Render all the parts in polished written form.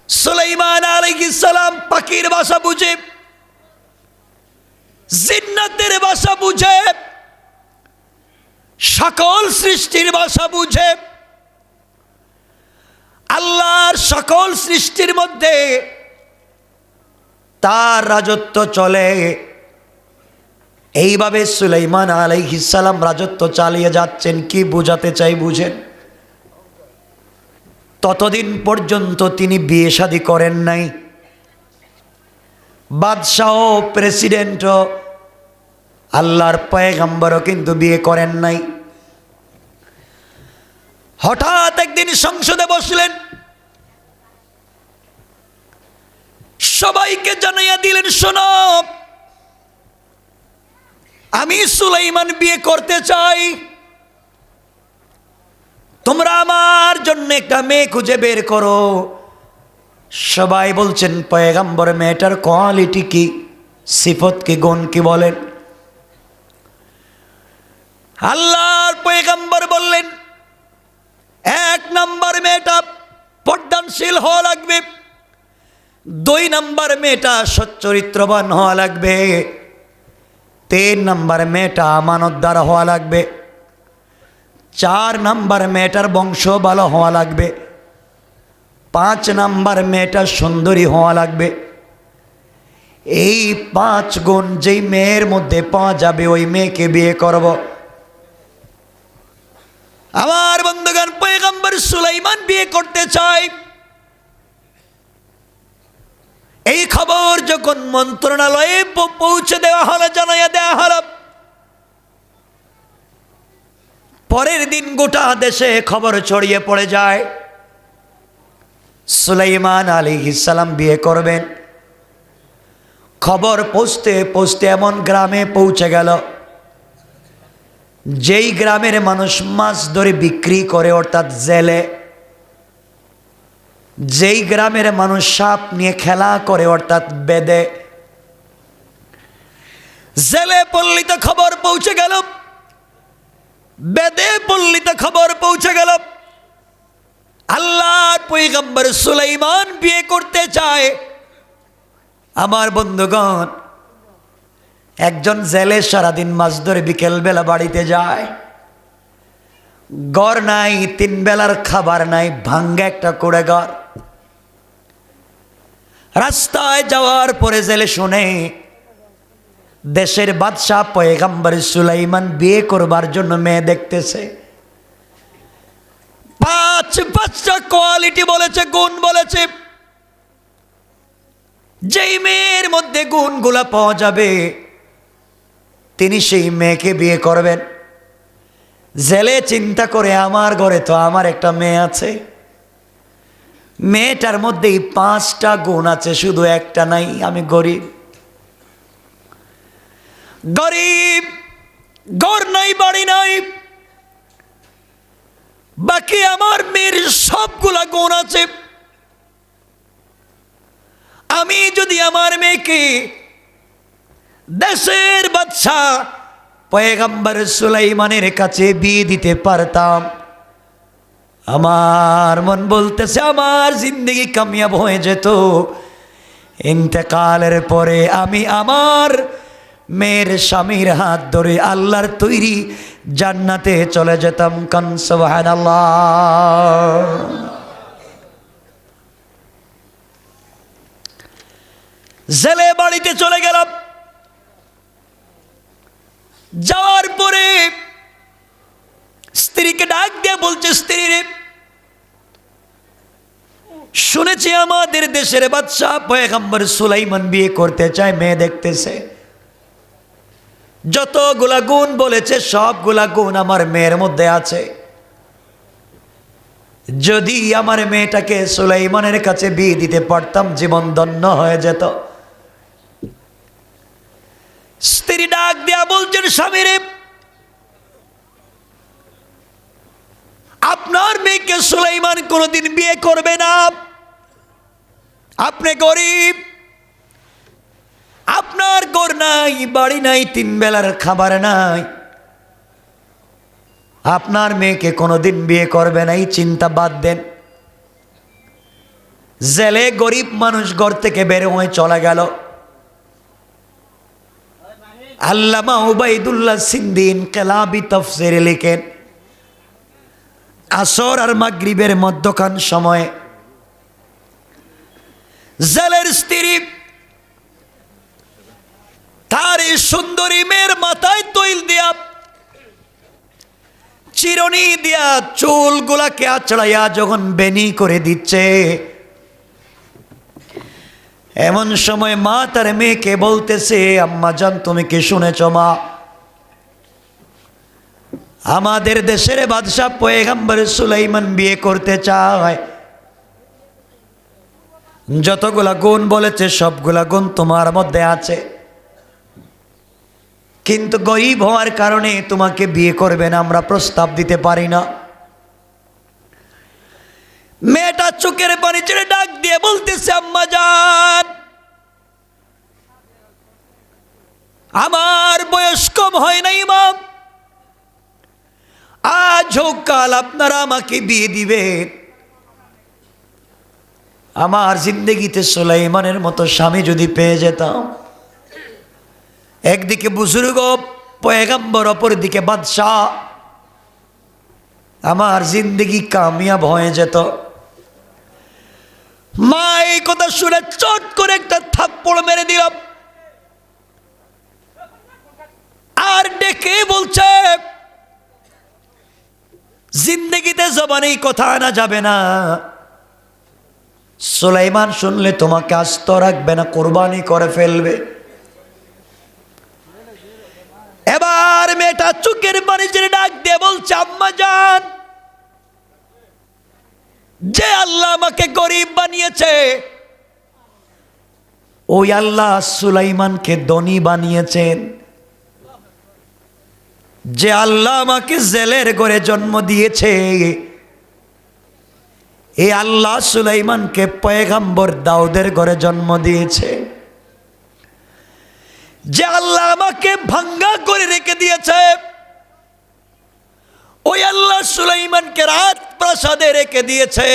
সুলাইমান আলাইহিস সালাম পাখির ভাষা বুঝে, জিন্নাতের ভাষা বুঝে, সকল সৃষ্টির ভাষা বুঝে। আল্লাহর সকল সৃষ্টির মধ্যে তার রাজত্ব চলে। এইভাবে সুলাইমান আলাইহিস সালাম রাজত্ব চালিয়ে যাচ্ছেন। কি বুঝাতে চাই বুঝেন? ততদিন পর্যন্ত তিনি বিয়ে শাদী করেন নাই। বাদশাহ প্রেসিডেন্ট আল্লাহর পয়গম্বরও কিন্তু বিয়ে করেন নাই। হঠাৎ একদিন সংসদে বসলেন, সবাইকে জানাইয়া দিলেন, শোনো, আমি সুলাইমান বিয়ে করতে চাই, তোমরা আমার জন্য একটা মেয়ে খুঁজে বের করো। সবাই বলছেন, পয়গম্বর মেয়েটার কোয়ালিটি কি, সিফত কি, গুণ কি বলেন? আল্লাহর পয়গম্বর বললেন, 1 নম্বর মেয়েটা পর্দানশীল হওয়া লাগবে, 2 নম্বর মেয়েটা সচ্চরিত্রবান হওয়া লাগবে, 3 নম্বর মেয়েটা আমানতদার হওয়া লাগবে, 4 নম্বর মেয়েটার বংশ ভালো হওয়া লাগবে, 5 নম্বর মেয়েটা সুন্দরী হওয়া লাগবে। এই 5 গুণ যেই মেয়ের মধ্যে পাওয়া যাবে ওই মেয়েকে বিয়ে করব। আমার বন্ধুগণ, পয়গম্বর সুলাইমান বিয়ে করতে চায়। এই খবর যখন মন্ত্রণালয়ে পৌঁছে দেওয়া হলো, জানাইয়া দেওয়া হলো, পরের দিন গোটা দেশে খবর ছড়িয়ে পড়ে যায় সুলাইমান আলাইহিস সালাম বিয়ে করবেন। খবর পৌঁছতে পৌঁছতে এমন গ্রামে পৌঁছে গেল, যেই গ্রামের মানুষ মাছ ধরে বিক্রি করে, অর্থাৎ জেলে। যেই গ্রামের মানুষ সাপ নিয়ে খেলা করে, অর্থাৎ বেদে। জেলে পল্লীতে খবর পৌঁছে গেল, বেদে পল্লীতে খবর পৌঁছে গেল, আল্লাহর পয়গম্বর সুলাইমান বিয়ে করতে চায়। আমার বন্ধুগণ, একজন জেলে সারাদিন মাছ ধরে বিকেলবেলা বাড়িতে যায়, ঘর নাই, 3 বেলার খাবার নাই, ভাঙ্গা একটা কুড়ে ঘর। রাস্তায় যাওয়ার পরে জেলে শুনে দেশের বাদশাহ পয়গম্বর সুলাইমান বিয়ে করবার জন্য মেয়ে দেখতেছে। 5টা কোয়ালিটি বলেছে, গুণ বলেছে। যেই মেয়ের মধ্যে গুণগুলা পাওয়া যাবে তিনি সেই মেয়েকে বিয়ে করবেন। জেলে চিন্তা করে, আমার ঘরে তো আমার একটা মেয়ে আছে, মেয়েটার মধ্যেই 5টা গুণ আছে, শুধু একটা নাই। আমি গরিব, গরিব, ঘর নাই, বাড়ি নাই, বাকি আমার মেয়ের সবগুলা গুণ আছে। আমি যদি আমার মেয়েকে দেশের বাদশাহ পয়গম্বর সুলাইমানের কাছে বিয়ে দিতে পারতাম, আমার মন বলতেছে আমার জিন্দগি কামিয়াব হয়ে যেত। ইন্তেকালের পরে আমি আমার মেয়ের স্বামীর হাত ধরে আল্লাহর তৈরি জান্নাতে চলে যেতাম। কান সুবহানাল্লাহ। জেলে বাড়িতে চলে গেলাম। যাওয়ার পরে স্ত্রীকে ডাক দিয়ে বলছে, স্ত্রী রে, শুনেছি আমাদের দেশের বাদশাহ পয়গম্বর সুলাইমান বিয়ে করতে চায়, মেয়ে দেখতেছে। যতগুলা গুণ বলেছে সবগুলা গুণ আমার মেয়ের মধ্যে আছে। যদি আমার মেয়েটাকে সুলাইমানের কাছে বিয়ে দিতে পারতাম, জীবন ধন্য হয়ে যেত। স্ত্রী ডাক দিয়া বলছেন, স্বামী রে, আপনার মেয়েকে সুলাইমান কোনোদিন বিয়ে করবে না। আপনি গরিব, আপনার ঘর নাই, বাড়ি নাই, 3 বেলার খাবার নাই, আপনার মেয়েকে কোনোদিন বিয়ে করবে না। এই চিন্তা বাদ দেন। জেলে গরিব মানুষ ঘর থেকে বের হয়ে চলে গেল। আল্লামা উবাইদুল্লাহ সিন্দি ইনকিলাবি তাফসীরে লিখেন, আসর আর মাগরিবের মধ্যখান সময়ে জেলের স্ত্রী তার এই সুন্দরী মেয়ের মাথায় তৈল দিয়া, চিরুনি দিয়া চুলগুলাকে আঁচড়াইয়া যখন বেনি করে দিচ্ছে, এমন সময় মা তার মেয়েকে বলতেছে, আম্মা জান তুমি কি শুনেছ মা, আমাদের দেশের বাদশাহ পয়গম্বর সুলাইমান বিয়ে করতে চায়। যতগুলা গুণ বলেছে সবগুলা গুণ তোমার মধ্যে আছে, কিন্তু গরিব হওয়ার কারণে তোমাকে বিয়ে করবে না, আমরা প্রস্তাব দিতে পারি না। মেয়েটা চোখের পানি ছেড়ে ডাক দিয়ে বলতেছে, আম্মা জান আমার বয়স কম হয় নাই মা, আজ হোক কাল আপনারা আমাকে বিয়ে দিবেন। আমার জিন্দেগিতে সুলাইমানের মতো স্বামী যদি পেয়ে যেতাম, একদিকে বুজুর্গ পয়গম্বর, অপরদিকে বাদশাহ, আমার জিন্দেগি কামিয়াব হয়ে যেত। মা এই কথা শুনে চট করে একটা থাপ্পড় মেরে দিল, আর ডেকে বলছে, জিন্দেগিতে জবানে কথা আনা যাবে না, সুলাইমান শুনলে তোমাকে আস্ত রাখবে না, কোরবানি করে ফেলবে। এবার মেয়েটা চোখের পানি ছেড়ে ডাক দিয়ে বলছে, আম্মা জান যে আল্লাহ আমাকে গরিব বানিয়েছে, ওই আল্লাহ সুলাইমানকে ধনী বানিয়েছেন। যে আল্লাহ আমাকে জেলের ঘরে জন্ম দিয়েছে, এই আল্লাহ সুলাইমানকে পয়গম্বর দাউদের ঘরে জন্ম দিয়েছে। যে আল্লাহ আমাকে ভাঙ্গা করে রেখে দিয়েছে, ওই আল্লাহ সুলাইমানকে রাত প্রাসাদে রেখে দিয়েছে।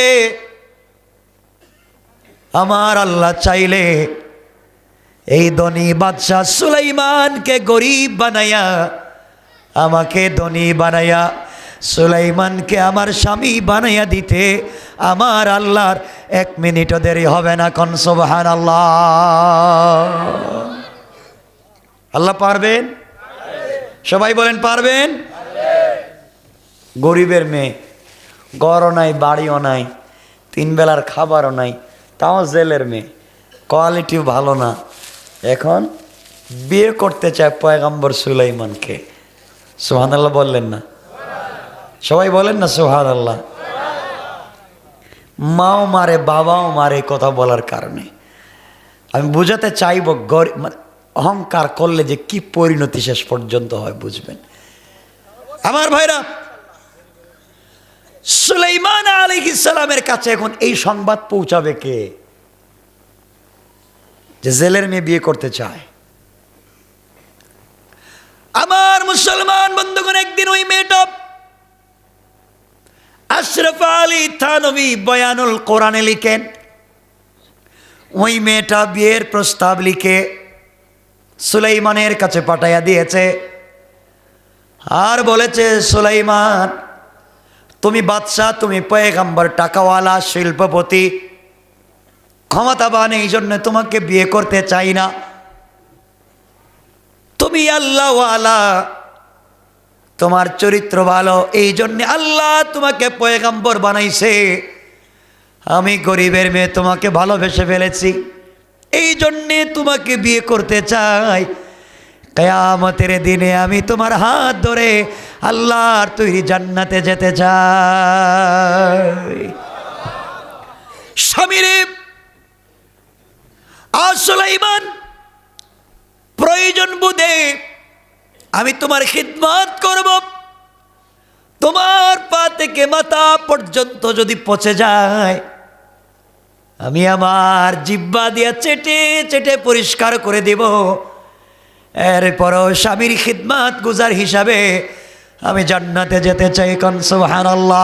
আমার আল্লাহ চাইলে এই ধনী বাদশাহ সুলাইমানকে গরিব বানাইয়া, আমাকে ধনী বানাইয়া সুলাইমানকে আমার স্বামী বানাইয়া দিতে আমার আল্লাহর 1 মিনিটও দেরি হবে না। কোন সুবহানাল্লাহ। আল্লাহ পারবেন? সবাই বলেন পারবেন? গরিবের মেয়ে, ঘরও নাই, বাড়িও নাই, 3 বেলার খাবারও নাই, তাও জেলের মেয়ে, কোয়ালিটিও ভালো না, এখন বিয়ে করতে চায় পয়গম্বর সুলাইমানকে। সুবহানাল্লাহ বললেন না? সবাই বলেন না সুবহানাল্লাহ। মাও মারে, বাবাও মারে কথা বলার কারণে। আমি বুঝাতে চাইব অহংকার করলে যে কি পরিণতি শেষ পর্যন্ত হয় বুঝবেন। আমার ভাইরা, সুলাইমান আলাইহিস সালামের কাছে এখন এই সংবাদ পৌঁছাবে কে? যে জেলের মেয়ে বিয়ে করতে চায়। আমার মুসলমান বন্ধুগণ, একদিন ওই মেয়েটা আশরাফ আলী থানভী বয়ানুল কোরআনে লিখেন, ওই মেয়েটা বিয়ের প্রস্তাব লিখে সুলাইমানের কাছে পাঠাইয়া দিয়েছে, আর বলেছে, সুলাইমান তুমি বাদশাহ, তুমি পয়গম্বর, টাকাওয়ালা, শিল্পপতি, ক্ষমতাবান, এই জন্য তোমাকে বিয়ে করতে চাই না। তুমি আল্লাহওয়ালা, তোমার চরিত্র ভালো, এই জন্য আল্লাহ তোমাকে পয়গম্বর বানাইছে। আমি গরিবের মেয়ে, তোমাকে ভালোবেসে ফেলেছি, এই জন্যে তোমাকে বিয়ে করতে চাই। কিয়ামতের দিনে আমি তোমার হাত ধরে আল্লাহর তৈরি জান্নাতে যেতে চাই। স্বামীরে সুলাইমান, প্রয়োজন বুঝে আমি তোমার খিদমত করব, তোমার পা থেকে মাথা পর্যন্ত যদি পচে যায়, আমি আমার জিহ্বা দিয়া চেটে চেটে পরিষ্কার করে দেব। এরপরও স্বামীর খিদমত গুজার হিসাবে আমি জান্নাতে যেতে চাই। কোন সুবহানাল্লাহ।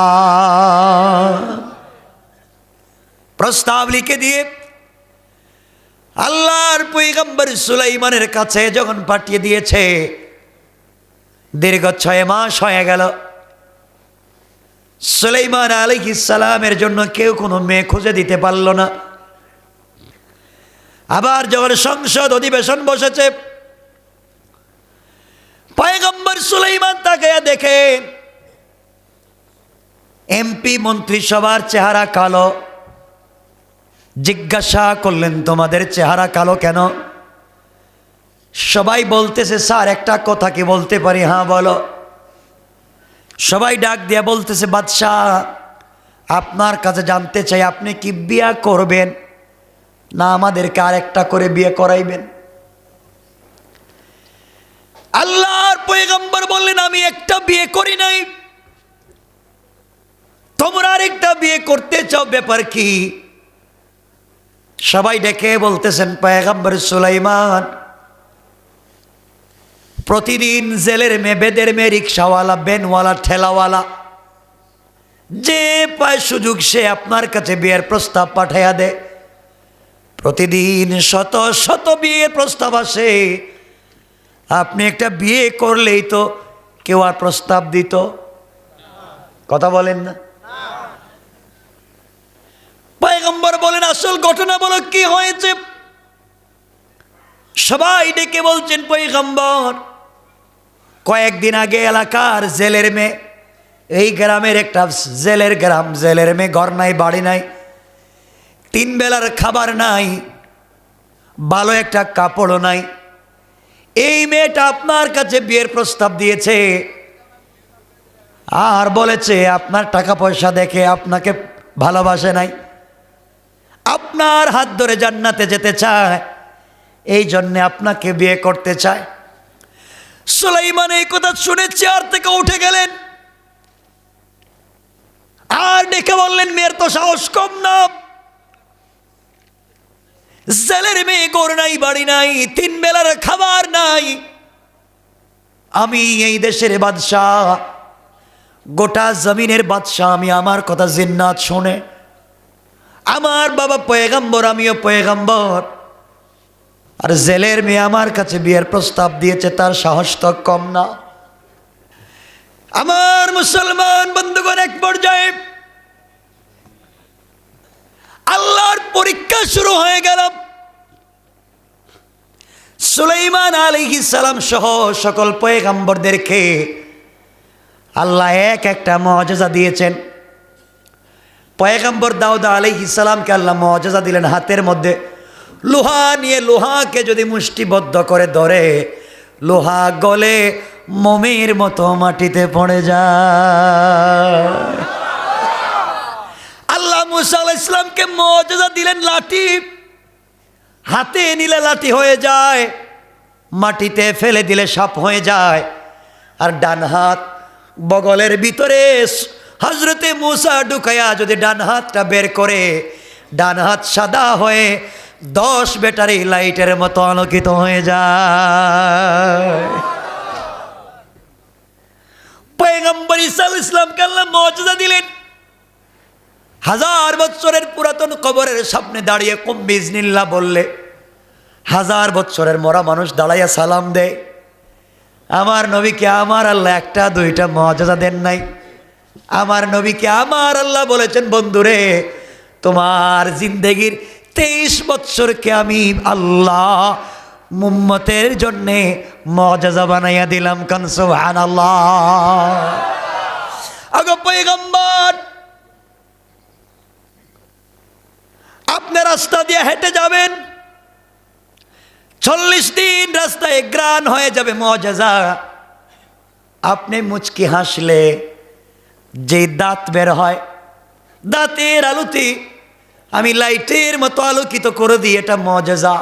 প্রস্তাব লিখে দিয়ে আল্লাহর পয়গম্বর সুলাইমানের কাছে যখন পাঠিয়ে দিয়েছে, দীর্ঘ 6 মাস হয়ে গেল। সুলাইমান আলাইহিস সালামের জন্য কেউ কোনো মেয়ে খুঁজে দিতে পারল না। আবার যখন সংসদ অধিবেশন বসেছে, পয়গম্বর সুলাইমান তাকে দেখে এমপি মন্ত্রিসভার চেহারা কালো। জিজ্ঞাসা করলেন, তোমাদের চেহারা কালো কেন? সবাই বলতেছে, স্যার একটা কথা কি বলতে পারি? হ্যাঁ বলো। সবাই ডাক দিয়ে বলতেছে, বাদশাহ আপনার কাছে জানতে চাই, আপনি কি বিয়ে করবেন না আমাদেরকে আরেকটা করে বিয়ে করাইবেন? আল্লাহর পয়গম্বর বললেন, আমি একটা বিয়ে করি নাই, তোমরা আরেকটা বিয়ে করতে চাও, ব্যাপার কি? সবাই ডেকে বলতেছেন, পয়গম্বর সুলাইমান প্রতিদিন জেলের মেয়ে, বেদের মেয়ে, রিক্সাওয়ালা, ভ্যানওয়ালা, ঠেলাওয়ালা যে পায় সুযোগ সে আপনার কাছে বিয়ের প্রস্তাব পাঠাইয়া দেয়। প্রতিদিন শত শত বিয়ের প্রস্তাব আসে, আপনি একটা বিয়ে করলেই তো কেউ আর প্রস্তাব দিত? কথা বলেন না। পয়গম্বর বলেন, আসল ঘটনা বলো কি হয়েছে? সবাই ডেকে বলছেন, পয়গম্বর কয়েকদিন আগে এলাকার জেলের মেয়ে, এই গ্রামের একটা জেলের গ্রাম, জেলের মেয়ে, ঘর নাই, বাড়ি নাই, 3 বেলার খাবার নাই, ভালো একটা কাপড়ও নাই। এই মেয়েটা আপনার কাছে বিয়ের প্রস্তাব দিয়েছে আর বলেছে আপনার টাকা পয়সা দেখে আপনাকে ভালোবাসে নাই, আপনার হাত ধরে জান্নাতে যেতে চায়, এই জন্যে আপনাকে বিয়ে করতে চায়। সুলাইমান এই কথা শুনে চেয়ার থেকে উঠে গেলেন আর ডেকে বললেন, মেয়ের তো সাহস কম না, জেলের মেয়ে, ঘর নাই, বাড়ি নাই, 3 বেলার খাবার নাই, আমি এই দেশের বাদশাহ, গোটা জমিনের বাদশাহ, আমি আমার কথা জিন্নাত শুনে, আমার বাবা পয়গম্বর, আমিও পয়গম্বর, আর জেলের মেয়ে আমার কাছে বিয়ের প্রস্তাব দিয়েছে, তার সাহস তো কম না। আমার মুসলমান বন্ধুগণ, এক পর্যায়ে আল্লাহর পরীক্ষা শুরু হয়ে গেল। সুলাইমান আলাইহিস সালাম সহ সকল পয়গম্বরদেরকে আল্লাহ এক একটা মুআজিজা দিয়েছেন। পয়গম্বর দাউদ আলাইহিস সালামকে আল্লাহ মুআজিজা দিলেন, হাতের মধ্যে লোহা নিয়ে, লোহাকে যদি মুষ্টিবদ্ধ করে ধরে, লোহা গলে মোমের মতো মাটিতে পড়ে যায়। আল্লাহ মুসা আলাইহিস সালামকে মুআজিজা দিলেন, লাঠি হাতে নিলে লাঠি হয়ে যায়, মাটিতে ফেলে দিলে সাপ হয়ে যায়। আর ডান হাত বগলের ভিতরে হযরতে মুসা ঢুকাইয়া যদি ডান হাতটা বের করে, ডান হাত সাদা হয়ে 10 ব্যাটারি লাইটের মতো আলোকিত হয়ে যায়। পয়গম্বর ঈসা আলাইহিস সালামকে আল্লাহ মুআজিজা দিলেন, 1000 বছরের পুরাতন কবরের সামনে দাঁড়িয়ে কুম বিজনিল্লাহ বললে 1000 বছরের মরা মানুষ দাঁড়াইয়া সালাম দেয়। আমার নবীকে আমার আল্লাহ একটা দুইটা মুআজিজা দেন নাই। আমার নবীকে আমার আল্লাহ বলেছেন, বন্ধুরে তোমার জিন্দেগির 23 বছরকে আমি আল্লাহ উম্মতের জন্যে মুআজিজা বানাইয়া দিলাম। কান সুবহানাল্লাহ। আগো পয়গম্বর, আপনি রাস্তা দিয়ে হেঁটে যাবেন, 40 দিন রাস্তায় গ্রান হয়ে যাবে মুআজিজা। আপনি মুচকি হাসলে যে দাঁত বের হয়, দাঁতের আলোতে আমি লাইটের মতো আলোকিত করে দিই, এটা মুআজিজা।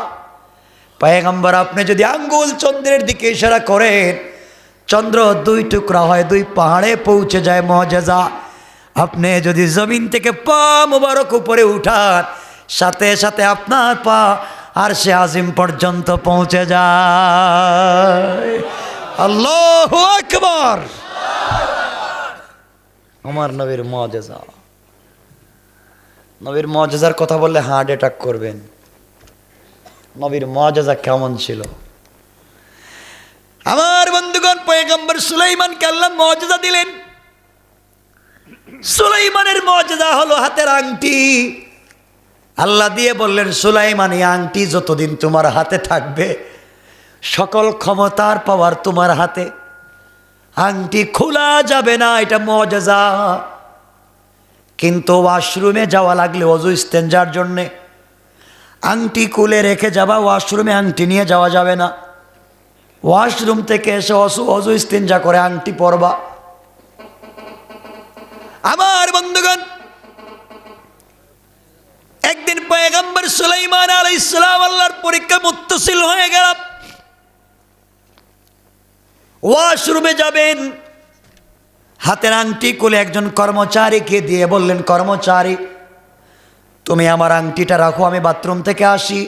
পয়গম্বর, আপনি যদি আঙ্গুল চন্দ্রের দিকে ইশারা করেন, চন্দ্র 2 টুকরা হয়, 2 পাহাড়ে পৌঁছে যায়, মুআজিজা। আপনি যদি জমিন থেকে পা মুবারক উপরে উঠান, সাথে সাথে আপনার পা আরশে আজিম পর্যন্ত পৌঁছে যায়। আল্লাহু আকবার। আমার নবীর মুআজিজা। নবীর মুআজিজার কথা বললে হার্ট অ্যাটাক করবেন। নবীর মুআজিজা কেমন ছিল? আমার বন্ধুগণ, পয়গম্বর সুলাইমানকে আল্লাহ মুআজিজা দিলেন। সুলাইমানের মুআজিজা হলো হাতের আংটি। আল্লাহ দিয়ে বললেন, সুলাইমান, এই আংটি যতদিন তোমার হাতে থাকবে, সকল ক্ষমতার পাওয়ার তোমার হাতে, আংটি খোলা যাবে না, এটা মুআজিজা। কিন্তু ওয়াশরুমে যাওয়া লাগলে অজু ইস্তেঞ্জার জন্যে আংটি খুলে রেখে যাবা, ওয়াশরুমে আংটি নিয়ে যাওয়া যাবে না। ওয়াশরুম থেকে এসে অজু ইস্তেঞ্জা করে আংটি পরবা। আমার বন্ধুগণ, একদিন পয়গম্বর সুলাইমান আলাইহিস সালাম আল্লাহর পরীক্ষা মুত্তাসিল হয়ে গেল। ওয়াশরুমে যাবেন, হাতের আংটি খুলে একজন কর্মচারীকে দিয়ে বললেন, কর্মচারী, তুমি আমার আংটিটা রাখো, আমি বাথরুম থেকে আসি,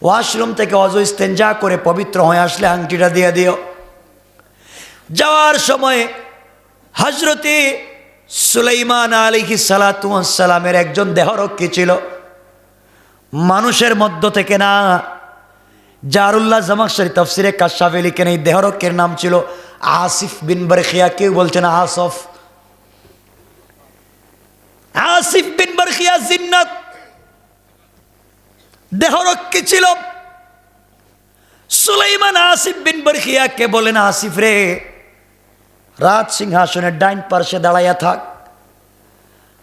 ওয়াশরুম থেকে অজু ইস্তেঞ্জা করে পবিত্র হয়ে আসলে আংটিটা দিয়ে দিও। যাওয়ার সময় হযরতে সুলাইমান আলাইহিস সালাতু ওয়াস সালামের একজন দেহরক্ষী ছিল, মানুষের মধ্য থেকে না। জারুল্লাহ জামাখশরী তাফসিরে কাশাফে লিখেন, এই দেহরক্ষীর নাম ছিল আসিফ বিন বারখিয়া। কেউ বলছেন আসফ। আসিফ বিন বারখিয়া জিন্নাত দেহরক্ষী ছিল। সুলাইমান আসিফ বিন বারখিয়াকে বলেন, আসিফ রে, রাজ সিংহাসনের ডাইন পার্শ্বে দাঁড়াইয়া থাক,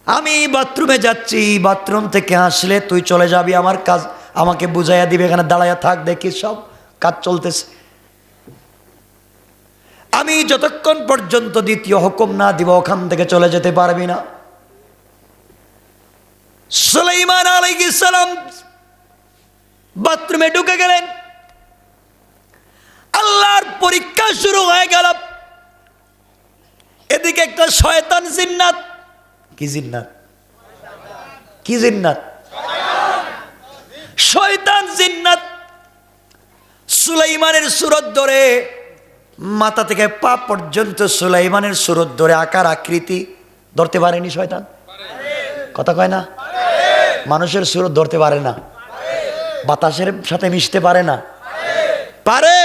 আমি বাথরুমে যাচ্ছি, বাথরুম থেকে আসলে তুই চলে যাবি, আমার কাজ আমাকে বুঝাইয়া দিবে, এখানে দাঁড়াইয়া থাক, দেখি সব কাজ চলতেছে। আমি যতক্ষণ পর্যন্ত দ্বিতীয় হুকুম না দিব ওখান থেকে চলে যেতে পারবি না। সুলাইমান আলাইহিস সালাম বাথরুমে ঢুকে গেলেন। আল্লাহর পরীক্ষা শুরু হয়ে গেল। এদিকে একটা শয়তান জিন্নাত, কি জিন্নাত? কি জিন্নাত? শয়তান জিন্নাত সুলাইমানের সুরত ধরে, মাথা থেকে পা পর্যন্ত সুলাইমানের সুরত ধরে আকার আকৃতি ধরতে পারেনি শয়তান? কথা কয় না? মানুষের সুরত ধরতে পারে না, বাতাসের সাথে মিশতে পারে না, পারে?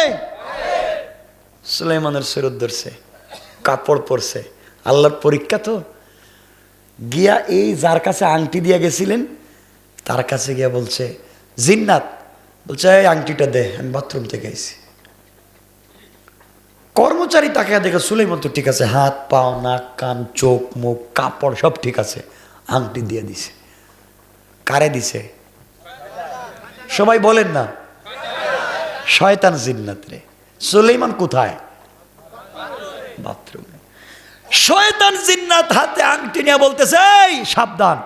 সুলাইমানের সুরত ধরছে, কাপড় পরছে। আল্লাহর পরীক্ষা তো। গিয়া এই যার কাছে আংটি দিয়ে গেছিলেন তার কাছে গিয়া বলছে, জিন্নাত বলছে, এই আংটিটা দে, আমি বাথরুম থেকে আইছি। কর্মচারী তাকে দেখে, সুলাইমান তো ঠিক আছে, হাত পাও নাক কান চোখ মুখ কাপড় সব ঠিক আছে, আংটি দিয়ে দিছে। কারে দিছে? সবাই বলেন না, শয়তান জিন্নাত রে। সুলাইমান কোথায়? বাথরুমে। শয়তান জিন্নাত হাতে আংটি নিয়ে বলতেছে, এই সাবধান,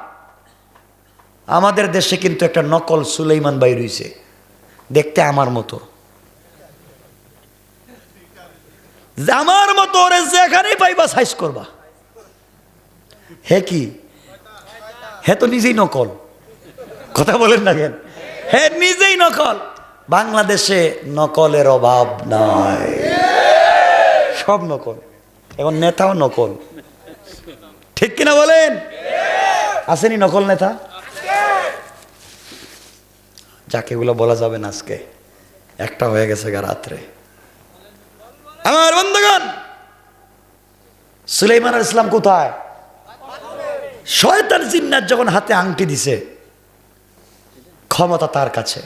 আমাদের দেশে কিন্তু একটা নকল সুলাইমান ভাই রইছে, দেখতে আমার মতো, আমার মতো, ওরে যেখানেই পাইবা সাইজ করবা। হে কি? হে তো নিজেই নকল। কথা বলেন না কেন? হে নিজেই নকল। বাংলাদেশে নকলের অভাব নাই, সব নকল, এবং নেতাও নকল। ঠিক কিনা বলেন? আসেনি নকল নেতা? যাকে এগুলো বলা যাবে না, আজকে একটা হয়ে গেছে গা রাত্রে। আমার বন্ধুগণ, সুলাইমান আলাইহিস সালাম কোথায়? শয়তান জিন্নাত যখন হাতে আংটি দিছে, ক্ষমতা তার কাছে,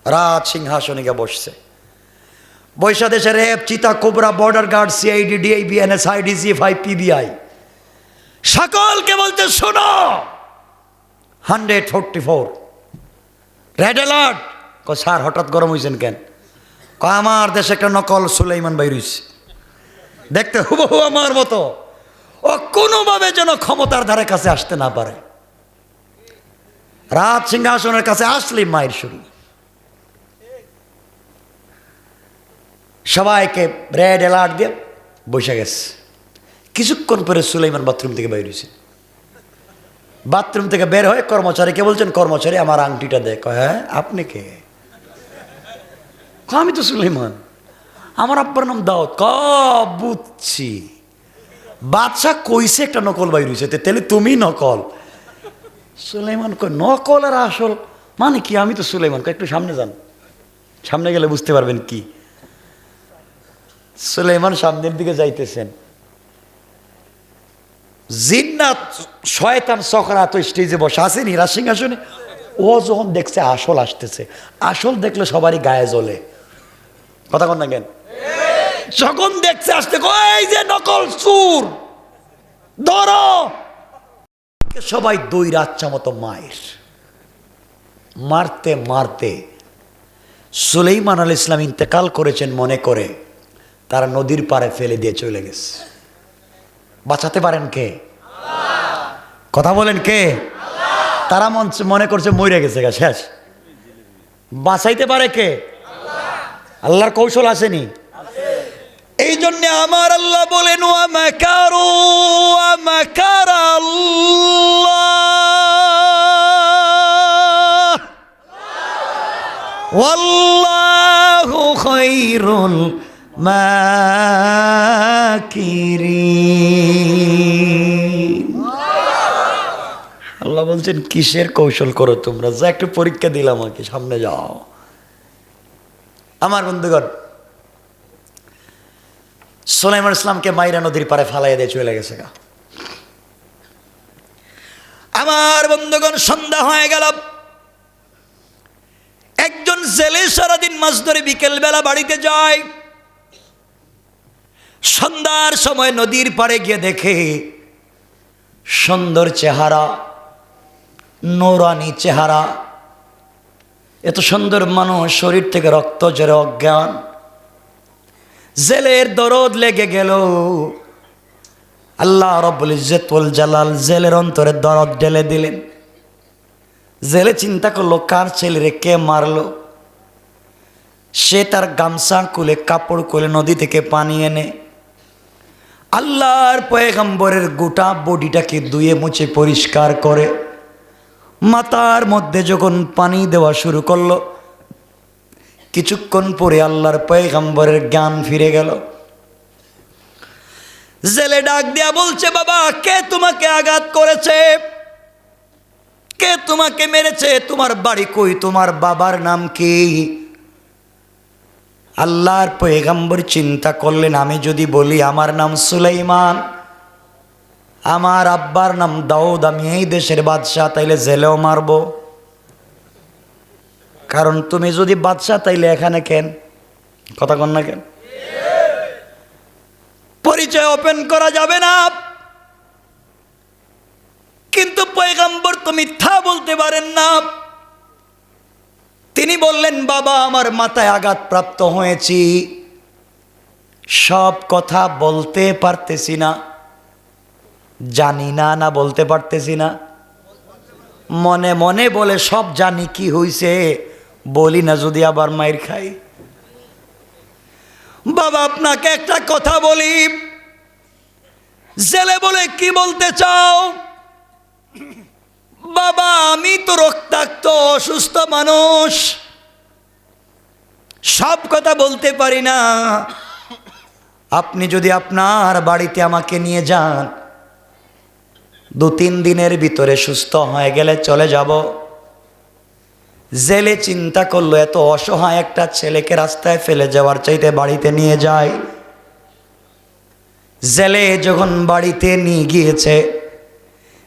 রাজ সিংহাসনে গিয়ে বসছে। বৈশা দেশের RAB, Cheetah, Cobra, border guard, CID, DIB, NSI, DGFI, PBI সকলকে বলতে, শোনো, 144 রেড অ্যালার্ট। স্যার হঠাৎ গরম হয়েছেন কেন? আমার দেশে একটা নকল সুলাইমান ভাই রইছে, দেখতে হুবহু আমার মতো, ও কোনোভাবে যেন ক্ষমতার ধারে কাছে আসতে না পারে। রাজ সিংহাসনের কাছে আসলে মায়ের শুরু। সবাইকে রেড অ্যালার্ট দিয়ে বসে গেছে। কিছুক্ষণ পরে সুলাইমান বাথরুম থেকে বের হয়েছে। বাথরুম থেকে বের হয়ে কর্মচারীকে বলছেন, কর্মচারী আমার আংটিটা দেখ। হ্যাঁ, আপনি কে? আমি তো সুলাইমান, আমার আব্বার নাম দাউদ। বুঝছি, বাদশাহ কইছে একটা নকল বাইর হয়েছে, তাহলে তুমি নকল। সুলাইমান কয় নকল আর আসল মানে কি? আমি তো সুলাইমান। কয় একটু সামনে যান, সামনে গেলে বুঝতে পারবেন কি। সুলাইমান সামনের দিকে যাইতেছেন, জিন্নাত শয়তান সখরা তো স্টেজে বসে আছেন হীরা সিংহাসনে। ও যখন দেখছে আসল আসতেছে, আসল দেখলে সবারই গায়ে জ্বলে। কথা কন না কেন? যখন দেখছে আসতে, এই যে নকল চুর ধরো, সবাই দুই রাচ্চা মতো মায়ের মারতে মারতে সুলাইমান আলাইহিস সালাম ইন্তেকাল করেছেন মনে করে তারা নদীর পাড়ে ফেলে দিয়ে চলে গেছে। বাঁচাতে পারেন কে? কথা বলেন কে? তারা মনে করছে মরে গেছে, শেষ। বাঁচাইতে পারে কে? আল্লাহর কৌশল আসেনি। এই জন্য আমার আল্লাহ বলেন ওয়া মাকারু ওয়া মাকারাল্লাহ ওয়াল্লাহু খায়রুল মাকিরিন। আল্লাহ বলছেন কিসের কৌশল করো তোমরা? যা একটু পরীক্ষা দিলাম আমাকে, সামনে যাও। আমার বন্ধুগণ, সুলাইমান ইসলামকে মাইরা নদীর পারে ফালাইয়া দিয়ে চলে গেছে গা। আমার বন্ধুগণ, সন্ধ্যা হয়ে গেল। একজন জেলে সারাদিন মাছ ধরে বিকেল বেলা বাড়িতে যায়। সন্ধ্যার সময় নদীর পাড়ে গিয়ে দেখে সুন্দর চেহারা, নূরানি চেহারা, এত সুন্দর মানুষ, শরীর থেকে রক্ত ঝরে অজ্ঞান। জেলের দরদ লেগে গেল। আল্লাহ রাব্বুল ইজ্জত ওয়াল জালাল জেলের অন্তরে দরদ ঢেলে দিলেন। জেলে চিন্তা করলো কার ছেলেরে কে মারলো। সে তার গামছা খুলে কাপড় খুলে নদী থেকে পানি এনে আল্লাহর পয়গম্বরের গোটা বডিটাকে ধুয়ে মুছে পরিষ্কার করে মাথার মধ্যে যখন পানি দেওয়া শুরু করলো, কিছুক্ষণ পরে আল্লাহর পয়গম্বরের জ্ঞান ফিরে গেল। জেলে ডাক দিয়া বলছে, বাবা কে তোমাকে আঘাত করেছে? কে তোমাকে মেরেছে? তোমার বাড়ি কই? তোমার বাবার নাম কি? আল্লাহর পয়গম্বর চিন্তা করলেন, আমি যদি বলি আমার নাম সুলাইমান, আমার আব্বার নাম দাউদ, আমি এই দেশের বাদশাহ, তাইলে জেলেও মারবো। কারণ তুমি যদি বাদশাহ তাইলে এখানে কেন? কথা কন না কেন? পরিচয় ওপেন করা যাবে না। কিন্তু পয়গম্বর তো মিথ্যা বলতে পারেন না। তিনি বললেন, বাবা আমার মাথায় আঘাতপ্রাপ্ত হয়েছি, সব কথা বলতে পারতেছি না। জানি না, না বলতে পারতেছি না। মনে মনে বলে সব জানি, কি হইছে বলি না, যদি আবার মাইর খাই। বাবা আপনাকে একটা কথা বলি। জেলে বলে, কি বলতে চাও? বাবা আমি তো রক্তাক্ত অসুস্থ মানুষ, সব কথা বলতে পারি না। আপনি যদি আপনার বাড়িতে আমাকে নিয়ে যান, 2-3 দিনের ভিতরে সুস্থ হয়ে গেলে চলে যাব। জেলে চিন্তা করলো, এত অসহায় একটা ছেলেকে রাস্তায় ফেলে যাওয়ার চাইতে বাড়িতে নিয়ে যায়। জেলে যখন বাড়িতে নিয়ে গিয়েছে,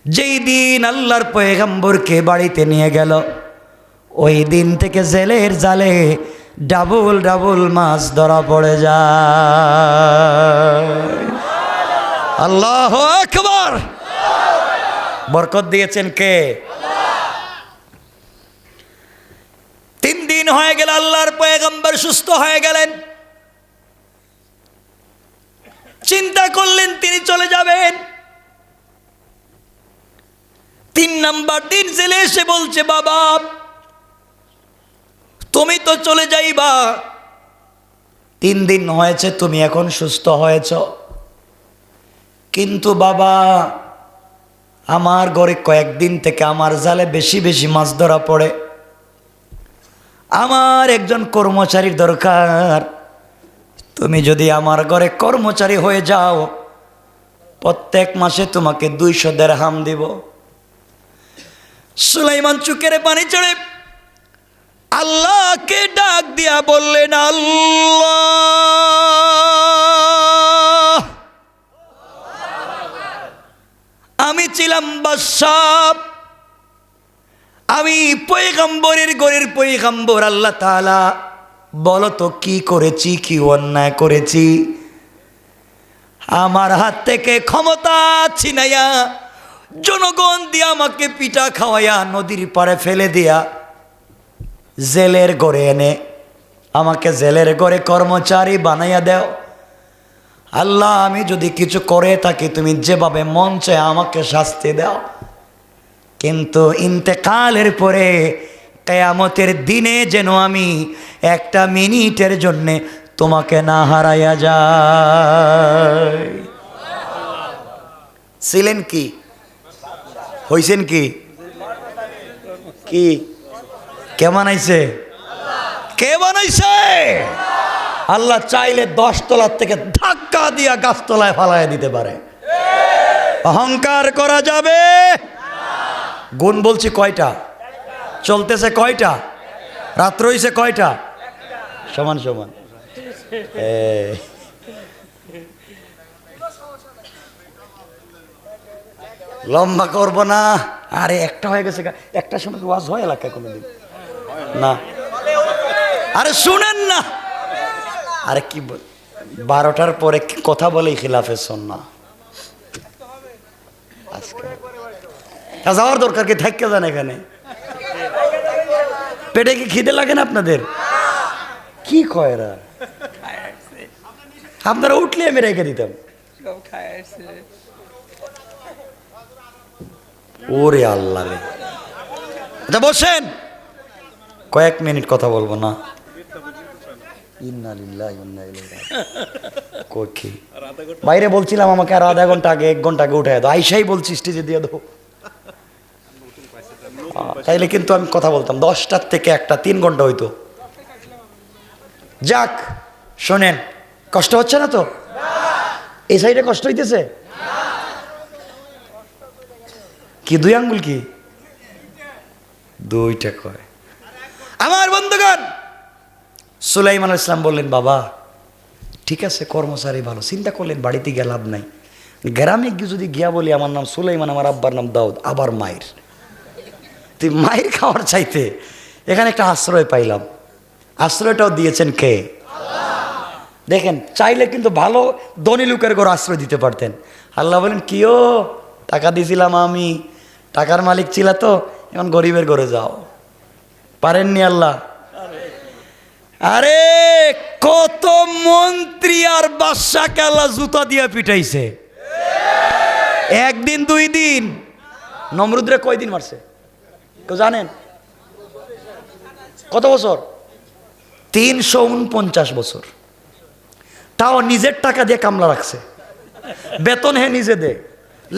যেই দিন আল্লাহর পয়গম্বরকে বাড়িতে নিয়ে গেল, ওই দিন থেকে জেলের জালে ডাবল ডাবল মাছ ধরা পড়ে যায়। আল্লাহু আকবার। বরকত দিয়েছেন কে? 3 দিন হয়ে গেল, আল্লাহর পয়গম্বর সুস্থ হয়ে গেলেন। চিন্তা করলেন তিনি চলে যাবেন। 3 নাম্বার দিন জেলে এসে বলছে, বাবা তুমি তো চলে যাইবা, 3 দিন হয়েছে তুমি এখন সুস্থ হয়েছ, কিন্তু বাবা আমার ঘরে কয়েকদিন থেকে আমার জালে বেশি বেশি মাছ ধরা পড়ে। আমার একজন কর্মচারীর দরকার। তুমি যদি আমার ঘরে কর্মচারী হয়ে যাও, প্রত্যেক মাসে তোমাকে 200 দিরহাম দিব। সুলাইমান চুকের পানি চড়ে আল্লাহকে ডাক দিয়া বললেন, আল্লাহ, আমি ছিলাম বাদশাহ, আমি পয়গম্বরের ঘরের পয়গম্বর। আল্লাহ তাআলা, বলো তো কি করেছি, কি অন্যায় করেছি? আমার হাত থেকে ক্ষমতা ছিনাইয়া জনগণ দিয়া আমাকে পিঠা খাওয়াইয়া নদীর পাড়ে ফেলে দিয়া জেলের ঘরে এনে আমাকে জেলের ঘরে কর্মচারী বানাইয়া দাও। আল্লাহ, আমি যদি কিছু করে থাকি তুমি যেভাবে মন চায় আমাকে শাস্তি দাও, কিন্তু ইন্তেকালের পরে কিয়ামতের দিনে যেন আমি একটা মিনিটের জন্যে তোমাকে না হারাইয়া যাই। ছিলেন কি, হইছেন কি, কি কে বানাইছে? কে বানাইছে? আল্লাহ চাইলে 10 তলার থেকে ধাক্কা দিয়া গাছতলায় ফালাইয়া দিতে পারে। অহংকার করা যাবে? গুণ বলছি কয়টা? চলতেছে কয়টা? রাত্র হইছে কয়টা? সমান সমান। লম্বা করবো না। আরে একটা হয়ে গেছে, একটা সময় ওয়াজ হয় এলাকায় কোনোদিন না? আরে শুনেন না, আরে কি বল, 12টার পরে কথা বলে খিলাফে সুন্নাহ। আজকে যাওয়ার দরকার কি? থাকতে যান এখানে। পেটে কি খিদে লাগে না আপনাদের? কি কয়রা আপনারা উঠলে আমি রেখে দিতাম। ওরে আল্লাহ রে, আচ্ছা বসেন, কয়েক মিনিট কথা বলবো না। বাইরে বলছিলাম আমাকে আর আধা ঘন্টা আগে 1 ঘন্টা আগে উঠে দাও, আইসাই বলছি স্টেজে দিয়ে দেবো। তাইলে কিন্তু আমি কথা বলতাম 10টার থেকে 1টা, 3 ঘন্টা হইতো। যাক শোনেন, কষ্ট হচ্ছে না তো? এই সাইডে কষ্ট হইতেছে কি? 2 আঙ্গুল কি? 2টা কয়। আমার বন্ধুগণ, সুলাইমান আলাইহিস সালাম বললেন, বাবা ঠিক আছে, কর্মচারী ভালো, চিন্তা করলেন বাড়িতে গিয়ে লাভ নাই। গ্রামে গিয়ে যদি গিয়া বলি আমার নাম সুলাইমান, আমার আব্বার নাম দাউদ, আবার মায়ের, তুই মায়ের খাওয়ার চাইতে এখানে একটা আশ্রয় পাইলাম। আশ্রয়টাও দিয়েছেন কে? দেখেন, চাইলে কিন্তু ভালো ধনী লোকের ঘর আশ্রয় দিতে পারতেন। আল্লাহ বলেন, কিও টাকা দিয়েছিলাম আমি, টাকার মালিক ছিল তো, এখন গরিবের ঘরে যাও। পারেননি আল্লাহ? আরে কত মন্ত্রী আর বাদশাকে আল্লাহ জুতা দিয়ে পিটাইছে। 1 দিন 2 দিন। নমরুদরে কয়দিন মারছে কেউ জানেন? কত বছর? 349 বছর। তাও নিজের টাকা দিয়ে কামলা রাখছে, বেতন হে নিজে দে,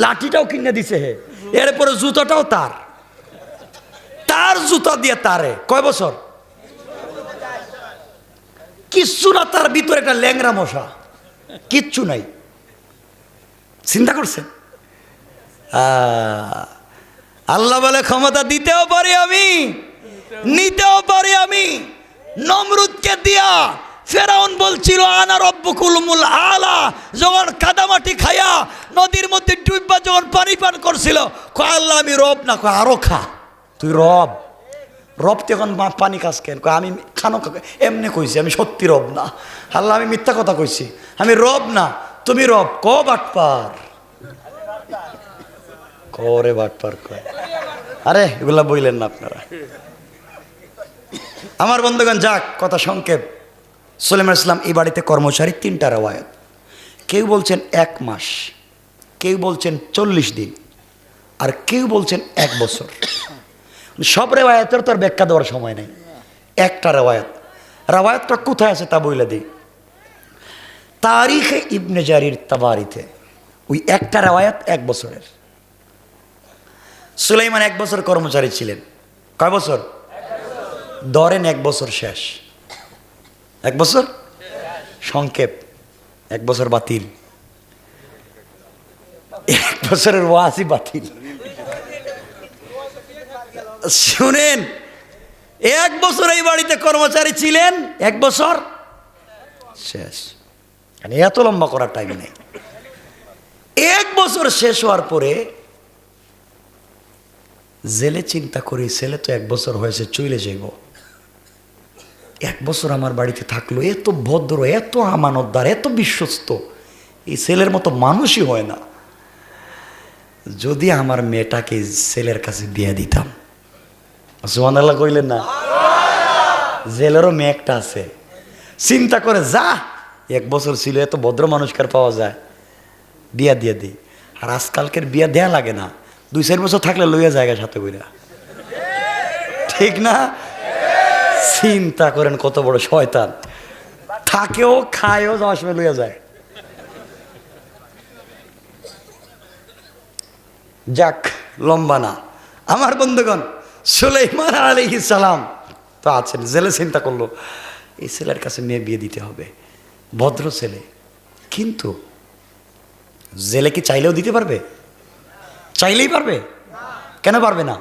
লাঠিটাও কিনে দিছে হে, এরপরে জুতাটাও তার, তার জুতা দিয়ে তারে। কয় বছর? কিচ্ছু না, তার ভিতরে একটা ল্যাংরা মশা, কিচ্ছু নাই। চিন্তা করছেন? আল্লাহ বলে, ক্ষমতা দিতেও পারি আমি, নিতেও পারি আমি। নমরুদকে দিয়া ফেরাউন বলছিল আনা রব্বুকুলুল আলা, যখন কাদামাটি খায়া নদীর মধ্যে ডুববা যখন পানি পান করছিল, কয় আল্লাহ আমি রব না। কয় আরো খা, তুই রব। রব তখন পানি খাস কেন? কয় আমি খানো এমনি কইছি, আমি সত্যি রব না। আল্লাহ আমি মিথ্যা কথা কইছি, আমি রব না, তুমি রব। ক বাটপার করে, বাটপার কয়। আরে এগুলা বইলেন না আপনারা। আমার বন্ধুগণ, যাক কথা সংক্ষেপ। সুলাইমান আলাইহিস সালাম এই বাড়িতে কর্মচারী। 3টা রওয়ায়াত, কেউ বলছেন 1 মাস, কেউ বলছেন 40 দিন, আর কেউ বলছেন 1 বছর। সব রেওয়ায়াতের তো আর ব্যাখ্যা দেওয়ার সময় নেই। একটা রেওয়ায়াতটা কোথায় আছে তা বইলে দিই। তারিখে ইবনে জারির তাবারিতে ওই একটা রেওয়ায়াত 1 বছরের। সুলাইমান 1 বছর কর্মচারী ছিলেন। কয় বছর? ধরেন 1 বছর শেষ। 1 বছর সংক্ষেপ, 1 বছর বাতিল, 1 বছরের ওয়াজই বাতিল। শুনেন, 1 বছর এই বাড়িতে কর্মচারী ছিলেন, 1 বছর শেষ। এত লম্বা করার টাইম নেই। 1 বছর শেষ হওয়ার পরে জেলে চিন্তা করি, ছেলে তো 1 বছর হয়েছে, চলে যাইব। 1 বছর আমার বাড়িতে থাকলো, এত ভদ্র, এত আমানতদার, এত বিশ্বস্ত, এই ছেলের মতো মানুষই হয় না। যদি আমার মেয়েটাকে ছেলের কাছে বিয়ে দিতাম। সুবহানাল্লাহ কইলেন না? জেলেরও মেয়ে একটা আছে, চিন্তা করে যা 1 বছর ছিল, এত ভদ্র মানুষকার পাওয়া যায়, বিয়া দিয়ে দিই। আর আজকালকের বিয়া দেয়া লাগে না, 2-4 বছর থাকলে লইয়া জায়গা সাথে কইরা, ঠিক না? চিন্তা করেন কত বড় শয়তান, থাকেও খায়ও, যাওয়ার সময় লইয়া যায়। যাক, লম্বা না আমার বন্ধুগণ। সুলাইমান আলাইহিস সালাম তো আছেন, জেলে চিন্তা করলো এই ছেলের কাছে মেয়ে বিয়ে দিতে হবে, ভদ্র ছেলে। কিন্তু জেলে কি চাইলেও দিতে পারবে? চাইলেই পারবে? কেন পারবে না?